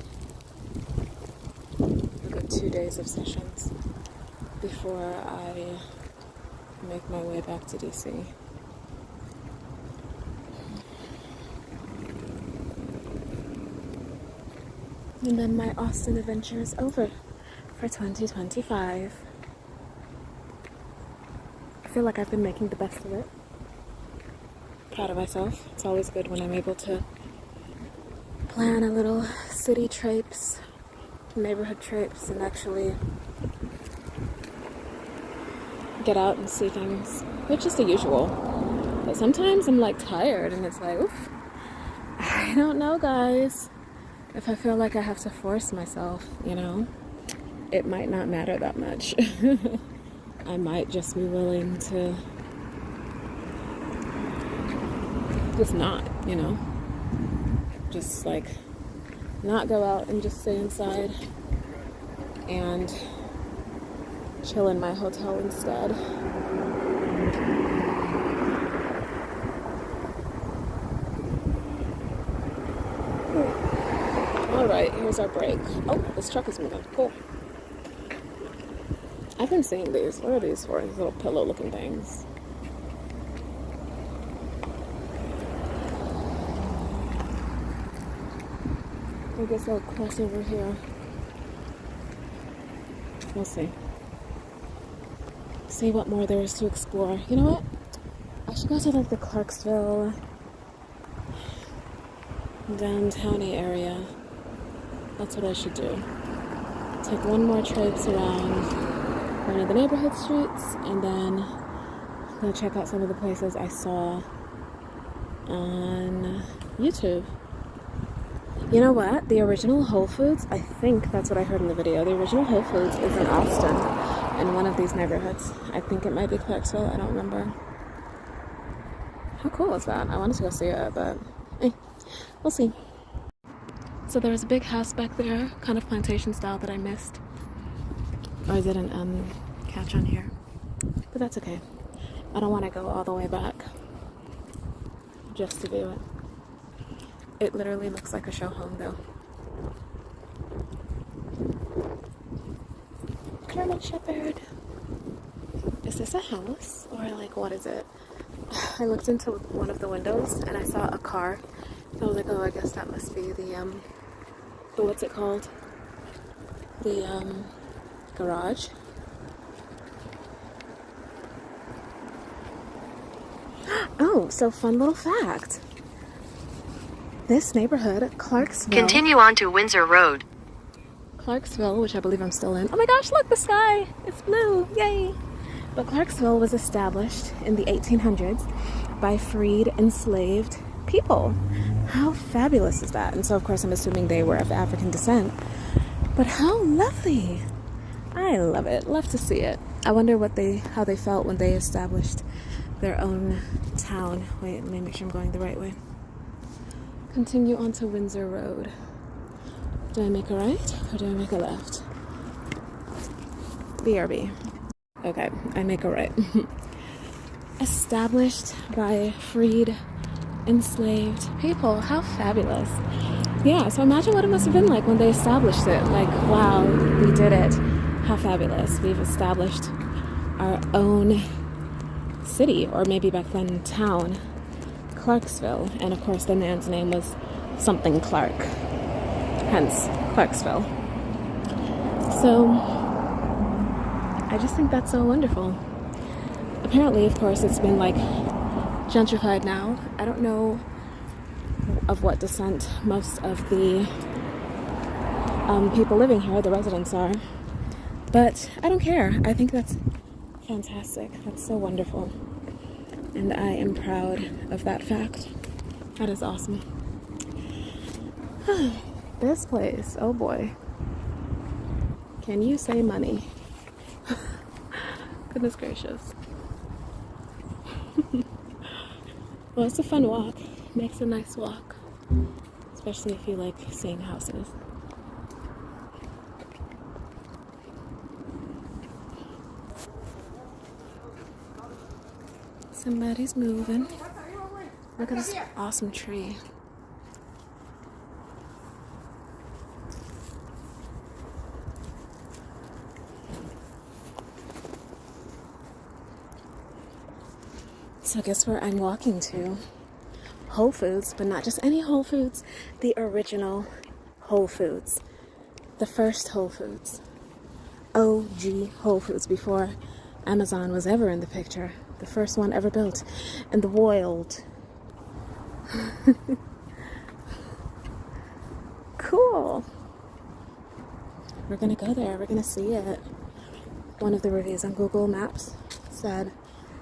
[SPEAKER 1] A good 2 days of sessions before I make my way back to DC. And then my Austin adventure is over for 2025. I feel like I've been making the best of it. Proud of myself. It's always good when I'm able to plan a little city traipse, neighborhood traipse, and actually get out and see things, which is the usual. But sometimes I'm like tired and it's like, oof, I don't know, guys. If I feel like I have to force myself, you know, it might not matter that much. I might just be willing to just not, you know, just like not go out and just stay inside and chill in my hotel instead. All right, here's our break. Oh, this truck is moving. Cool. I've been seeing these. What are these for? These little pillow looking things. I guess I'll cross over here. We'll see. See what more there is to explore. You know what? I should go to like the Clarksville downtowny area. That's what I should do. Take one more traipse around one of the neighborhood streets and then go check out some of the places I saw on YouTube. You know what? The original Whole Foods, I think that's what I heard in the video. The original Whole Foods is in Austin, in one of these neighborhoods. I think it might be Clarksville. I don't remember. How cool is that? I wanted to go see it, but we'll see. So there was a big house back there, kind of plantation style, that I missed. Or I didn't catch on here. But that's okay. I don't want to go all the way back just to view it. It literally looks like a show home, though. German Shepherd. Is this a house? Or, like, what is it? I looked into one of the windows and I saw a car. So I was like, oh, I guess that must be the what's it called? The, garage. Oh, so fun little fact. This neighborhood, Clarksville.
[SPEAKER 3] Continue on to Windsor Road.
[SPEAKER 1] Clarksville, which I believe I'm still in. Oh my gosh, look, the sky! It's blue, yay! But Clarksville was established in the 1800s by freed, enslaved people. How fabulous is that? And so, of course, I'm assuming they were of African descent. But how lovely! I love it. Love to see it. I wonder how they felt when they established their own town. Wait, let me make sure I'm going the right way. Continue on to Windsor Road. Do I make a right or do I make a left? BRB. Okay, I make a right. Established by freed, enslaved people. How fabulous. Yeah, so imagine what it must have been like when they established it. Like, wow, we did it. How fabulous. We've established our own city, or maybe back then town, Clarksville. And of course the man's name was something Clark, hence Clarksville. So I just think that's so wonderful. Apparently, of course, it's been like gentrified now. I don't know of what descent most of the people living here, the residents, are, but I don't care. I think that's fantastic. That's so wonderful. And I am proud of that fact. That is awesome. This place, oh boy. Can you say money? Goodness gracious. Well, it's a fun walk. Makes a nice walk. Especially if you like seeing houses. Somebody's moving. Look at this awesome tree. So guess where I'm walking to? Whole Foods, but not just any Whole Foods. The original Whole Foods. The first Whole Foods. OG Whole Foods, before Amazon was ever in the picture. The first one ever built in the world. Cool. We're gonna go there. We're gonna see it. One of the reviews on Google Maps said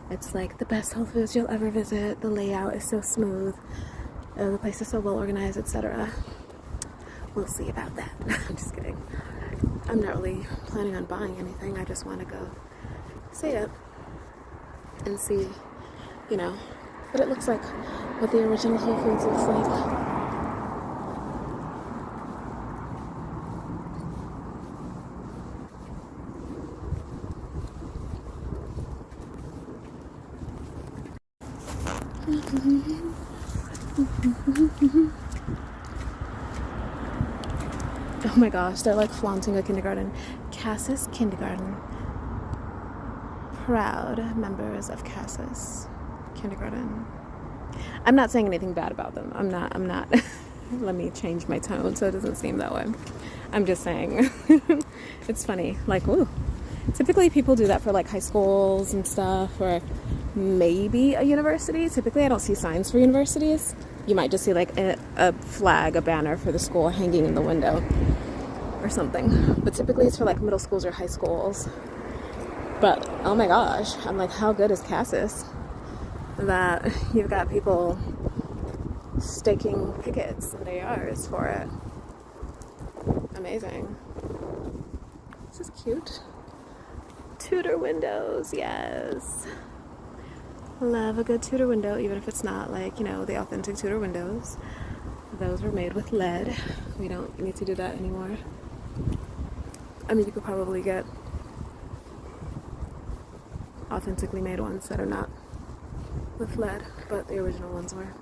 [SPEAKER 1] it's like the best Whole Foods you'll ever visit. The layout is so smooth. The place is so well organized, etc. We'll see about that. I'm just kidding. I'm not really planning on buying anything. I just want to go see it and see, you know, what it looks like, what the original Whole Foods looks like. Oh my gosh, they're like flaunting a kindergarten. Cass's Kindergarten. proud members of CASAS kindergarten. I'm not saying anything bad about them. I'm not. Let me change my tone so it doesn't seem that way. I'm just saying it's funny. Like, ooh, typically people do that for like high schools and stuff, or maybe a university. Typically I don't see signs for universities. You might just see like a flag, a banner for the school hanging in the window or something. But typically it's for like middle schools or high schools. But oh my gosh, I'm like, how good is CASAS that you've got people staking pickets in their yards for it? Amazing. This is cute. Tudor windows, yes. Love a good Tudor window, even if it's not like, you know, the authentic Tudor windows. Those were made with lead. We don't need to do that anymore. I mean, you could probably get authentically made ones that are not with lead, but the original ones were.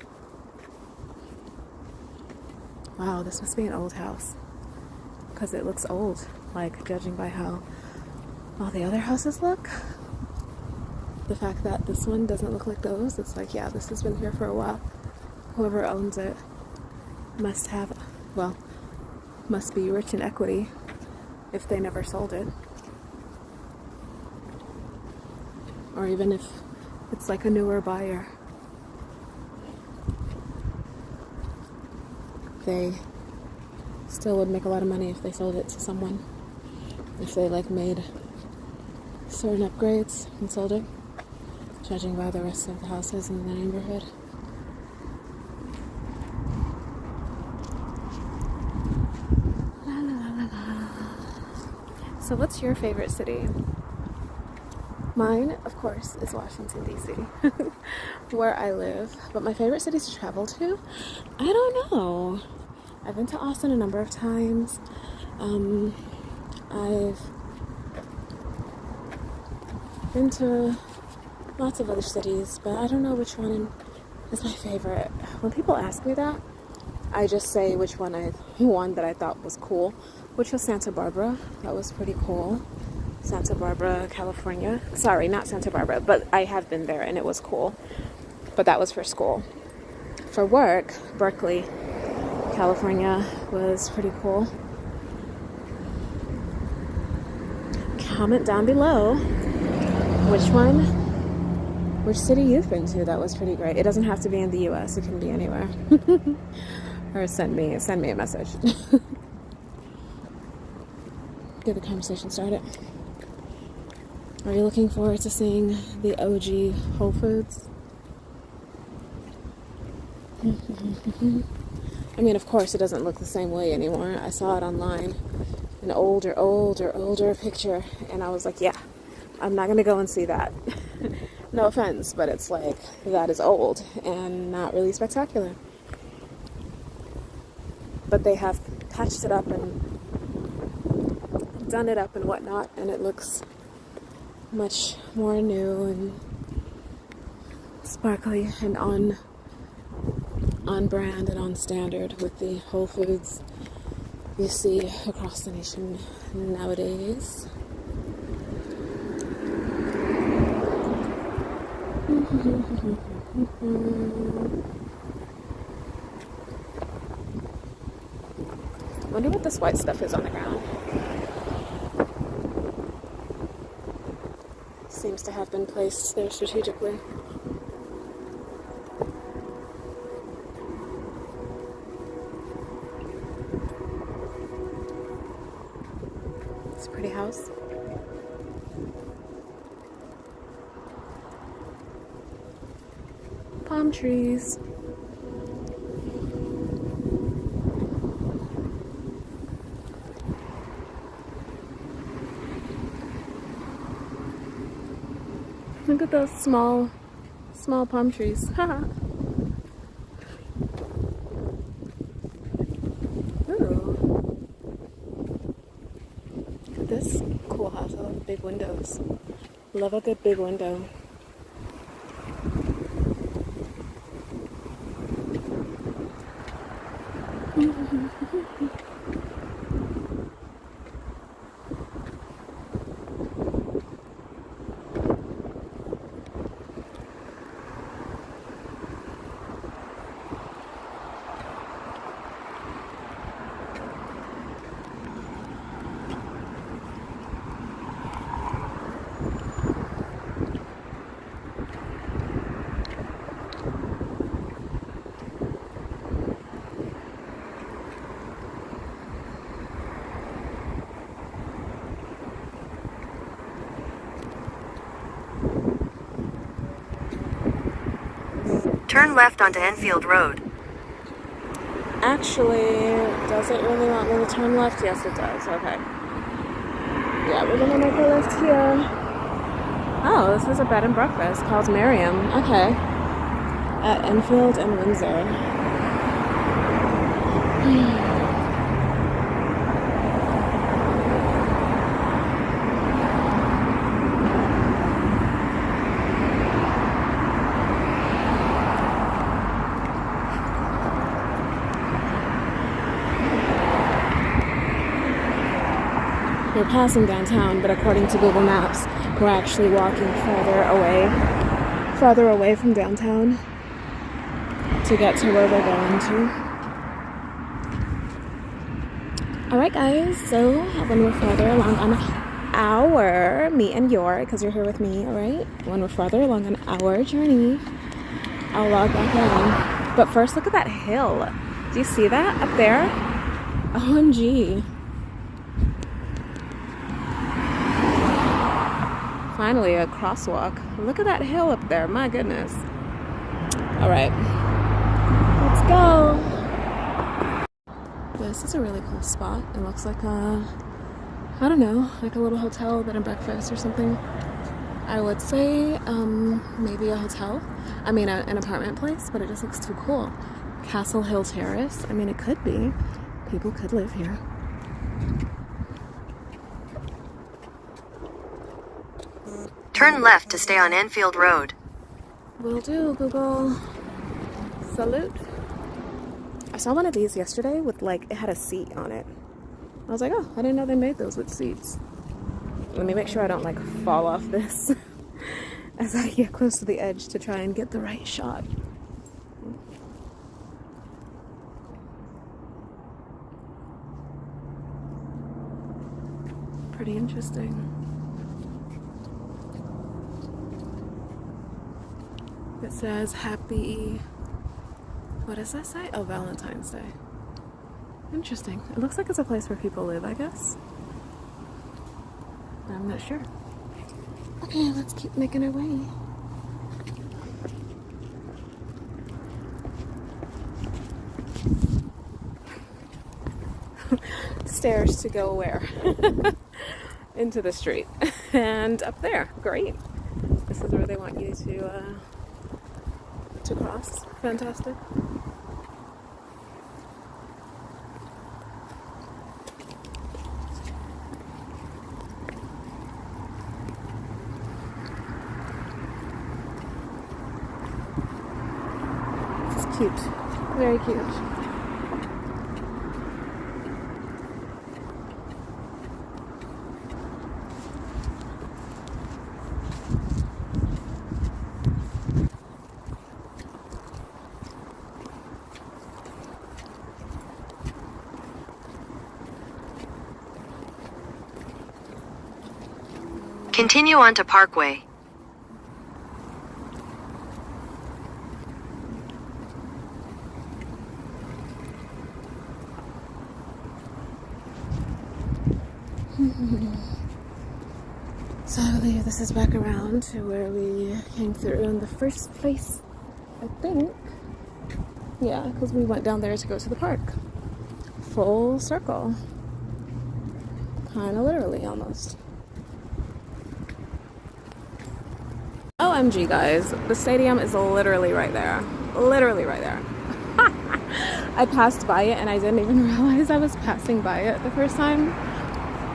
[SPEAKER 1] Wow, this must be an old house, because it looks old, like judging by how all the other houses look. The fact that this one doesn't look like those, it's like, yeah, this has been here for a while. Whoever owns it must be rich in equity if they never sold it. Or even if it's like a newer buyer, they still would make a lot of money if they sold it to someone. If they like made certain upgrades and sold it, judging by the rest of the houses in the neighborhood. La, la, la, la. So what's your favorite city? Mine, of course, is Washington, D.C., where I live. But my favorite cities to travel to? I don't know. I've been to Austin a number of times. I've been to lots of other cities, but I don't know which one is my favorite. When people ask me that, I just say which one that I thought was cool, which was Santa Barbara. That was pretty cool. Santa Barbara, California. Sorry, not Santa Barbara, but I have been there and it was cool. But that was for school. For work, Berkeley, California was pretty cool. Comment down below which city you've been to that was pretty great. It doesn't have to be in the US, it can be anywhere. Or send me a message. Get the conversation started. Are you looking forward to seeing the OG Whole Foods? I mean, of course, it doesn't look the same way anymore. I saw it online, an older picture, and I was like, yeah, I'm not going to go and see that. No offense, but it's like, that is old and not really spectacular. But they have patched it up and done it up and whatnot, and it looks much more new and sparkly and on brand and on standard with the Whole Foods you see across the nation nowadays. I wonder what this white stuff is on the ground. Seems to have been placed there strategically. It's a pretty house. Palm trees. Look at those small palm trees. Haha. Ooh. Look at this cool house. I love big windows. Love a good big window.
[SPEAKER 3] Turn left onto Enfield Road.
[SPEAKER 1] Actually, does it really want me to turn left? Yes, it does. Okay. Yeah, we're gonna make a left here. Oh, this is a bed and breakfast called Miriam. Okay. At Enfield and Windsor. We're passing downtown, but according to Google Maps, we're actually walking farther away from downtown to get to where we're going to. Alright guys, so when we're farther along on me and your, because you're here with me, alright? When we're farther along on our journey, I'll log back in. But first, look at that hill. Do you see that up there? OMG. Finally, a crosswalk. Look at that hill up there. My goodness. All right. Let's go. This is a really cool spot. It looks like I don't know, like a little hotel, bed and breakfast or something. I would say maybe a hotel. I mean, an apartment place, but it just looks too cool. Castle Hill Terrace. I mean, it could be. People could live here.
[SPEAKER 3] Turn left to stay on Enfield Road.
[SPEAKER 1] Will do, Google. Salute. I saw one of these yesterday with it had a seat on it. I was like, oh, I didn't know they made those with seats. Let me make sure I don't fall off this as I get close to the edge to try and get the right shot. Pretty interesting. It says happy, what does that say? Oh, Valentine's Day. Interesting. It looks like it's a place where people live, I guess. I'm not sure. Okay, let's keep making our way. Stairs to go where? Into the street. And up there. Great. This is where they want you to cross. Fantastic. This is cute. Very cute.
[SPEAKER 3] Continue on to Parkway.
[SPEAKER 1] So I believe this is back around to where we came through in the first place, I think. Yeah, because we went down there to go to the park. Full circle. Kind of literally, almost. OMG, guys. The stadium is literally right there. Literally right there. I passed by it and I didn't even realize I was passing by it the first time.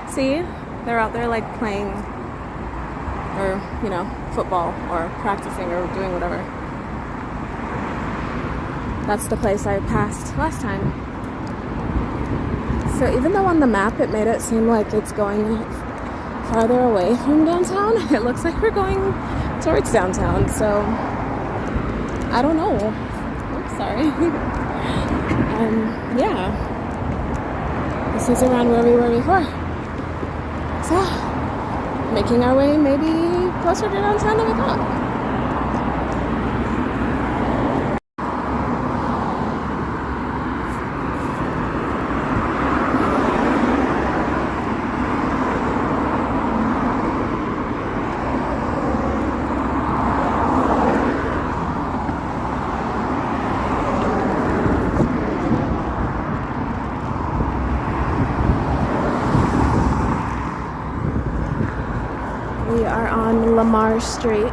[SPEAKER 1] See? They're out there playing or, football or practicing or doing whatever. That's the place I passed last time. So even though on the map it made it seem like it's going farther away from downtown, it looks like we're going towards downtown, so I don't know. Oops, sorry. Yeah. This is around where we were before. So, making our way maybe closer to downtown than we thought. Lamar Street.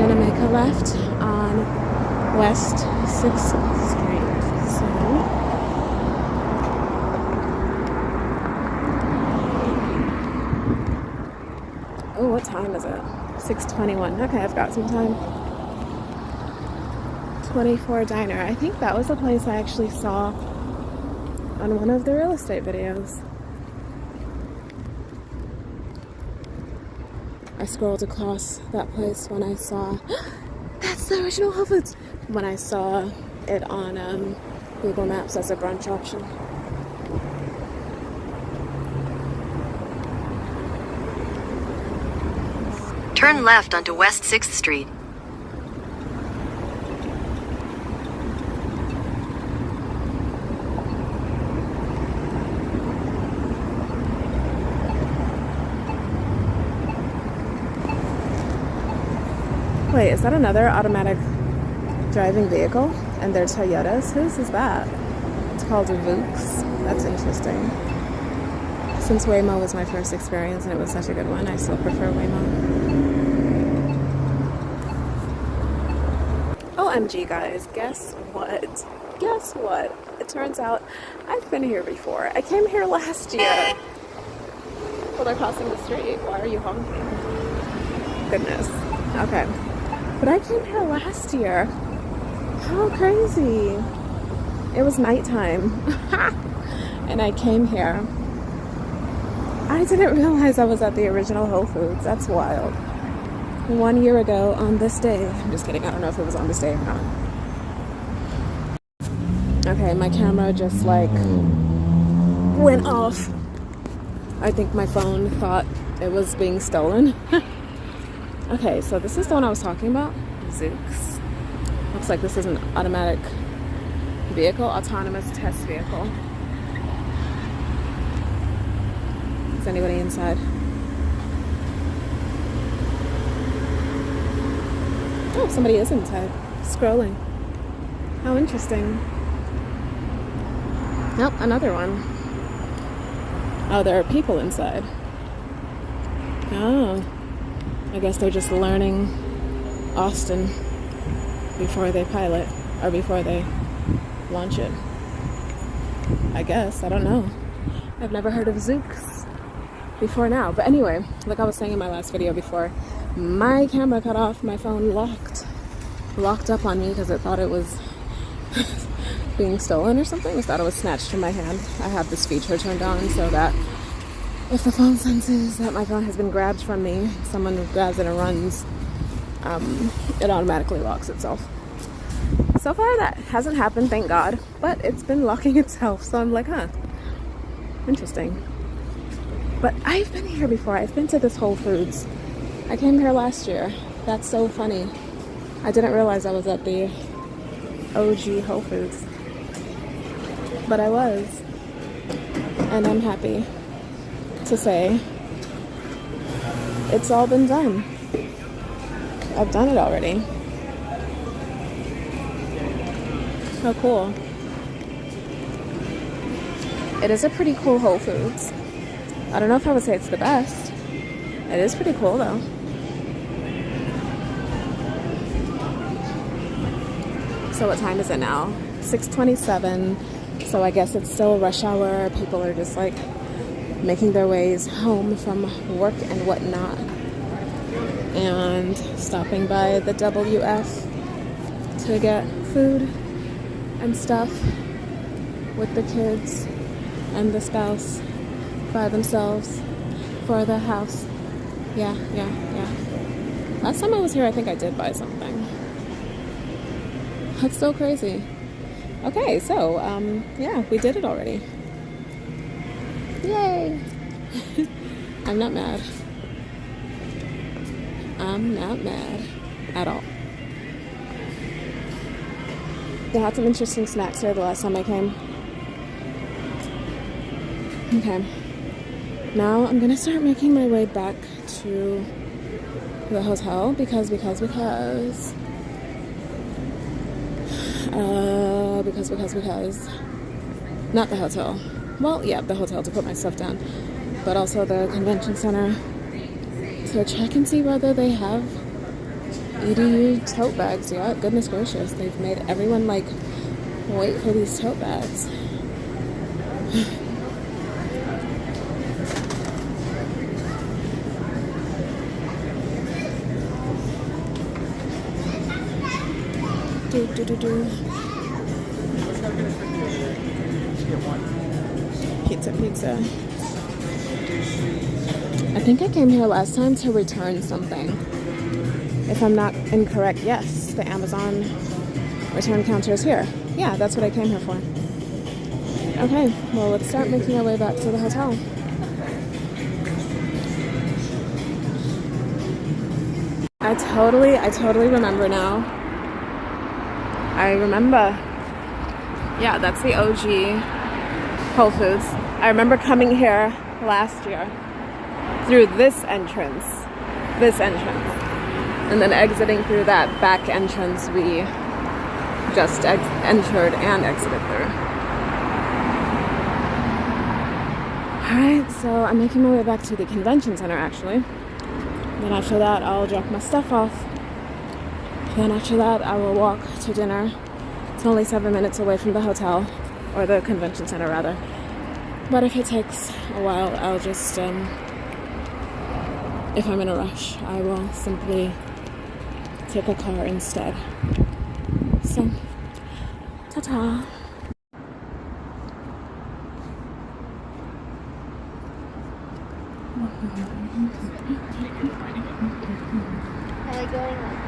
[SPEAKER 1] Gonna make a left on West 6th Street soon. Oh, what time is it? 6:21. Okay, I've got some time. 24 Diner. I think that was a place I actually saw on one of the real estate videos. I scrolled across that place when I saw that's the original Whole Foods, when I saw it on Google Maps as a brunch option.
[SPEAKER 3] Turn left onto West 6th Street.
[SPEAKER 1] Wait, is that another automatic driving vehicle? And they're Toyotas? Whose is that? It's called a Voox. That's interesting. Since Waymo was my first experience and it was such a good one, I still prefer Waymo. OMG, guys, guess what? Guess what? It turns out I've been here before. I came here last year. Well, they're crossing the street. Why are you honking? Goodness. Okay. But I came here last year. How crazy. It was nighttime. And I came here. I didn't realize I was at the original Whole Foods. That's wild. 1 year ago on this day. I'm just kidding. I don't know if it was on this day or not. Okay, my camera just like went off. I think my phone thought it was being stolen. Okay, so this is the one I was talking about. Zoox. Looks like this is an automatic vehicle, autonomous test vehicle. Is anybody inside? Oh, somebody is inside. Scrolling. How interesting. Nope, another one. Oh, there are people inside. Oh. I guess they're just learning Austin before they pilot, or before they launch it. I guess, I don't know. I've never heard of Zoox before now. But anyway, like I was saying in my last video before, my camera cut off, my phone locked up on me because it thought it was being stolen or something. It thought it was snatched from my hand. I have this feature turned on so that if the phone senses that my phone has been grabbed from me, someone grabs it and runs, it automatically locks itself. So far that hasn't happened, thank God, but it's been locking itself, so I'm like, huh, interesting. But I've been here before. I've been to this Whole Foods. I came here last year. That's so funny. I didn't realize I was at the OG Whole Foods, but I was, and I'm happy to say it's all been done. I've done it already. How cool. It is a pretty cool Whole Foods. I don't know if I would say it's the best. It is pretty cool though. So what time is it now? 6:27. So I guess it's still rush hour. People are just like making their ways home from work and whatnot, and stopping by the WF to get food and stuff with the kids and the spouse by themselves for the house. Yeah. Last time I was here, I think I did buy something. That's so crazy. Okay, so yeah, we did it already. Yay! I'm not mad. I'm not mad at all. They had some interesting snacks here the last time I came. Okay. Now I'm gonna start making my way back to the hotel because not the hotel. well, yeah, the hotel to put my stuff down, but also the convention center to check and see whether they have EDU tote bags yet. Goodness gracious, they've made everyone like wait for these tote bags. Do. Pizza. I think I came here last time to return something. If I'm not incorrect, yes, the Amazon return counter is here. Yeah, that's what I came here for. Okay, well, let's start making our way back to the hotel. I totally remember now. I remember. Yeah, that's the OG Whole Foods. I remember coming here last year through this entrance, and then exiting through that back entrance we just entered and exited through. Alright, so I'm making my way back to the convention center actually. Then after that, I'll drop my stuff off. Then after that, I will walk to dinner. It's only 7 minutes away from the hotel, or the convention center rather. But if it takes a while, I'll just, if I'm in a rush, I will simply take a car instead. So, ta-ta.
[SPEAKER 4] Am I going like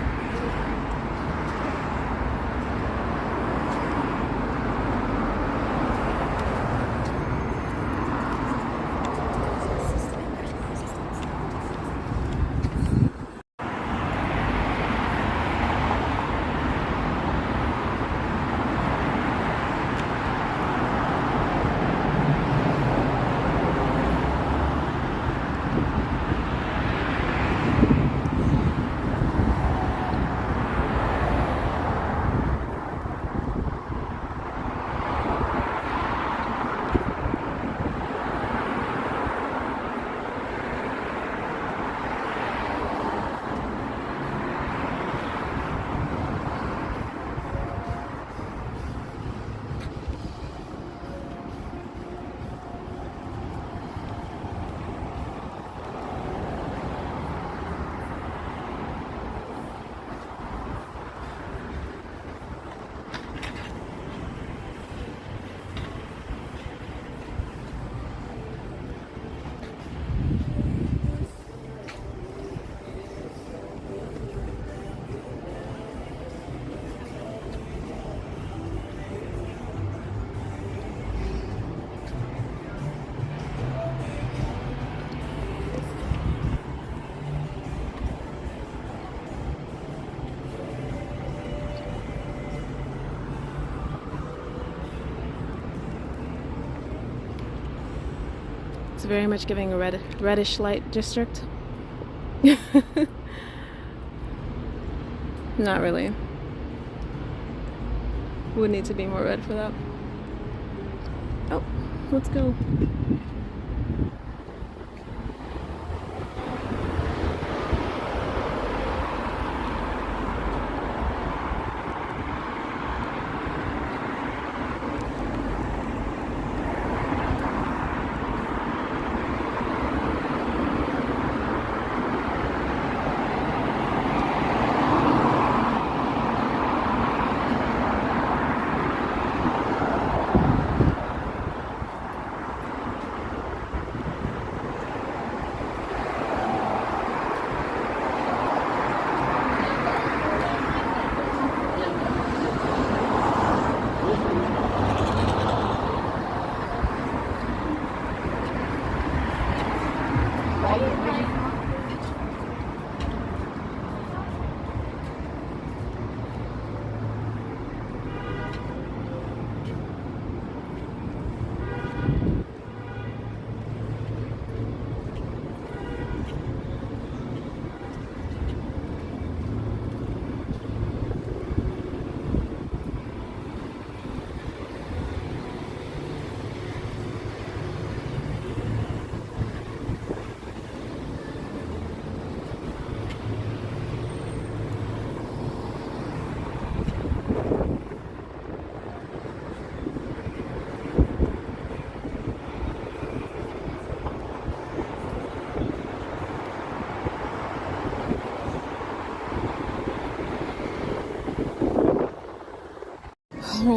[SPEAKER 1] It's very much giving a reddish light district. Not really. Would need to be more red for that. Oh, let's go.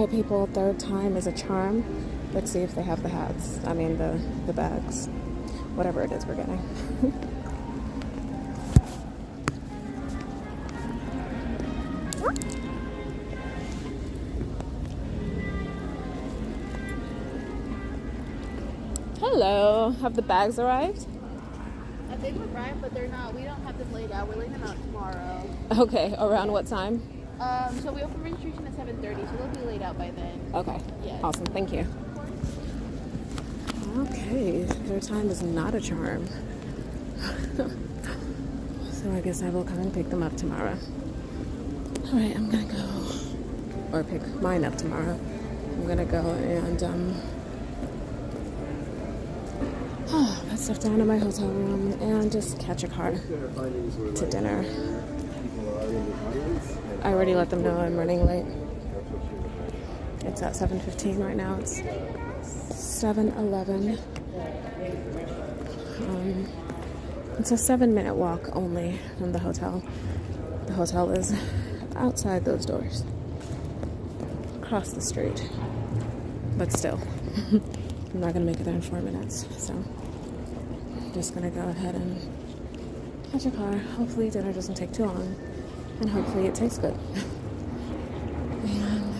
[SPEAKER 1] people, third time is a charm. Let's see if they have the hats. I mean the bags. Whatever it is we're getting. Hello. Have the bags arrived?
[SPEAKER 4] I think we're right, but they're not. We don't have them laid out. We're laying them out tomorrow.
[SPEAKER 1] Okay. Around what time?
[SPEAKER 4] So we open registration at 7:30, so they'll be laid out by then.
[SPEAKER 1] Okay.
[SPEAKER 4] Yes.
[SPEAKER 1] Awesome. Thank you. Okay. Third time is not a charm. So I guess I will come and pick them up tomorrow. All right. I'm gonna go, or pick mine up tomorrow. I'm gonna go and put stuff down in my hotel room and just catch a car to dinner. I already let them know I'm running late. It's at 7:15 right now. It's 7:11. It's a 7-minute walk only from the hotel. The hotel is outside those doors, across the street. But still, I'm not gonna make it there in 4 minutes. So I'm just gonna go ahead and catch a car. Hopefully dinner doesn't take too long, and hopefully it tastes good. And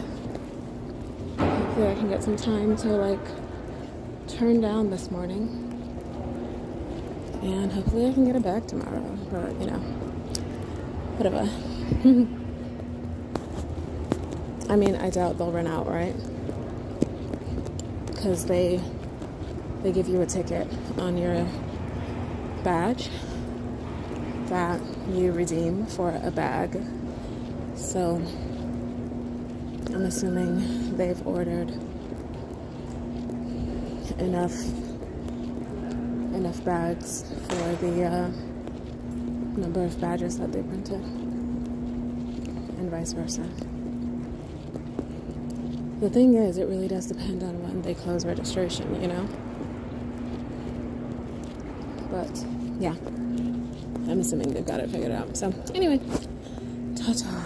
[SPEAKER 1] hopefully I can get some time to like turn down this morning. And hopefully I can get it back tomorrow. But you know, whatever. I mean, I doubt they'll run out, right? Because they give you a ticket on your badge that you redeem for a bag. So I'm assuming they've ordered enough bags for the number of badges that they printed, and vice versa. The thing is, it really does depend on when they close registration, you know? But, yeah. I'm assuming they've got it figured out. So, anyway. Ta-ta.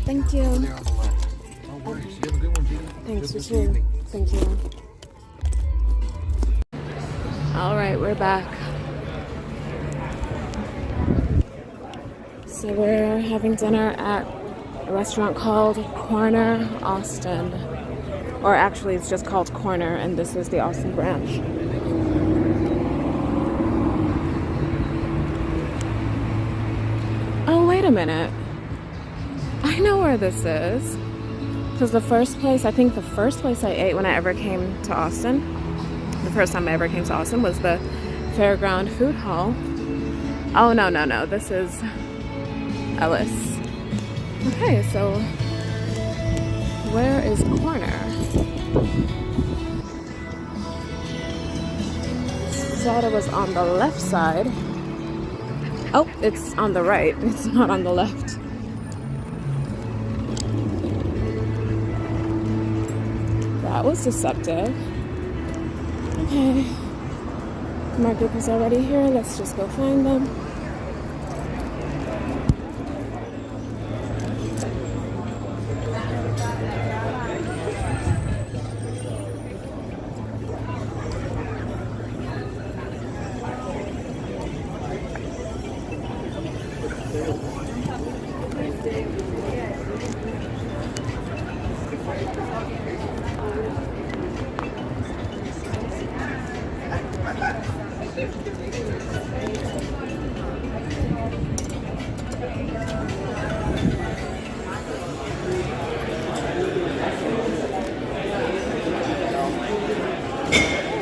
[SPEAKER 1] Thank you. Thanks, you too. Thank you. All right, we're back. So we're having dinner at a restaurant called Corner Austin. Or actually, it's just called Corner, and this is the Austin branch. Wait a minute. I know where this is. Because the first place I ate when I ever came to Austin, the first time I ever came to Austin was the Fairground Food Hall. Oh, no. This is Ellis. Okay, so where is Corner? Thought it was on the left side. Oh, it's on the right. It's not on the left. That was deceptive. Okay. My group is already here. Let's just go find them.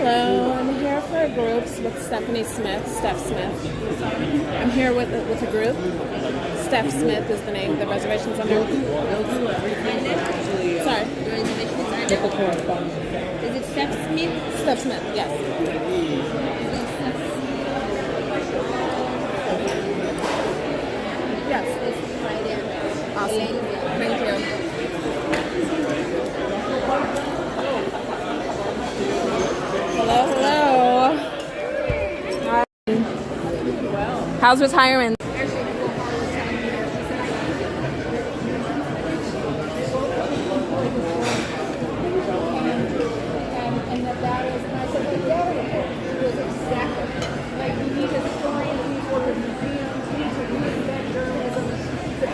[SPEAKER 1] Hello, I'm here for groups with Steph Smith. I'm here with a group. Steph Smith is the name. The reservation's under. Sorry.
[SPEAKER 4] Is it Steph Smith?
[SPEAKER 1] Steph Smith, yes. Yes.
[SPEAKER 4] Right there.
[SPEAKER 1] Awesome. Thank you. Hello. How's retirement?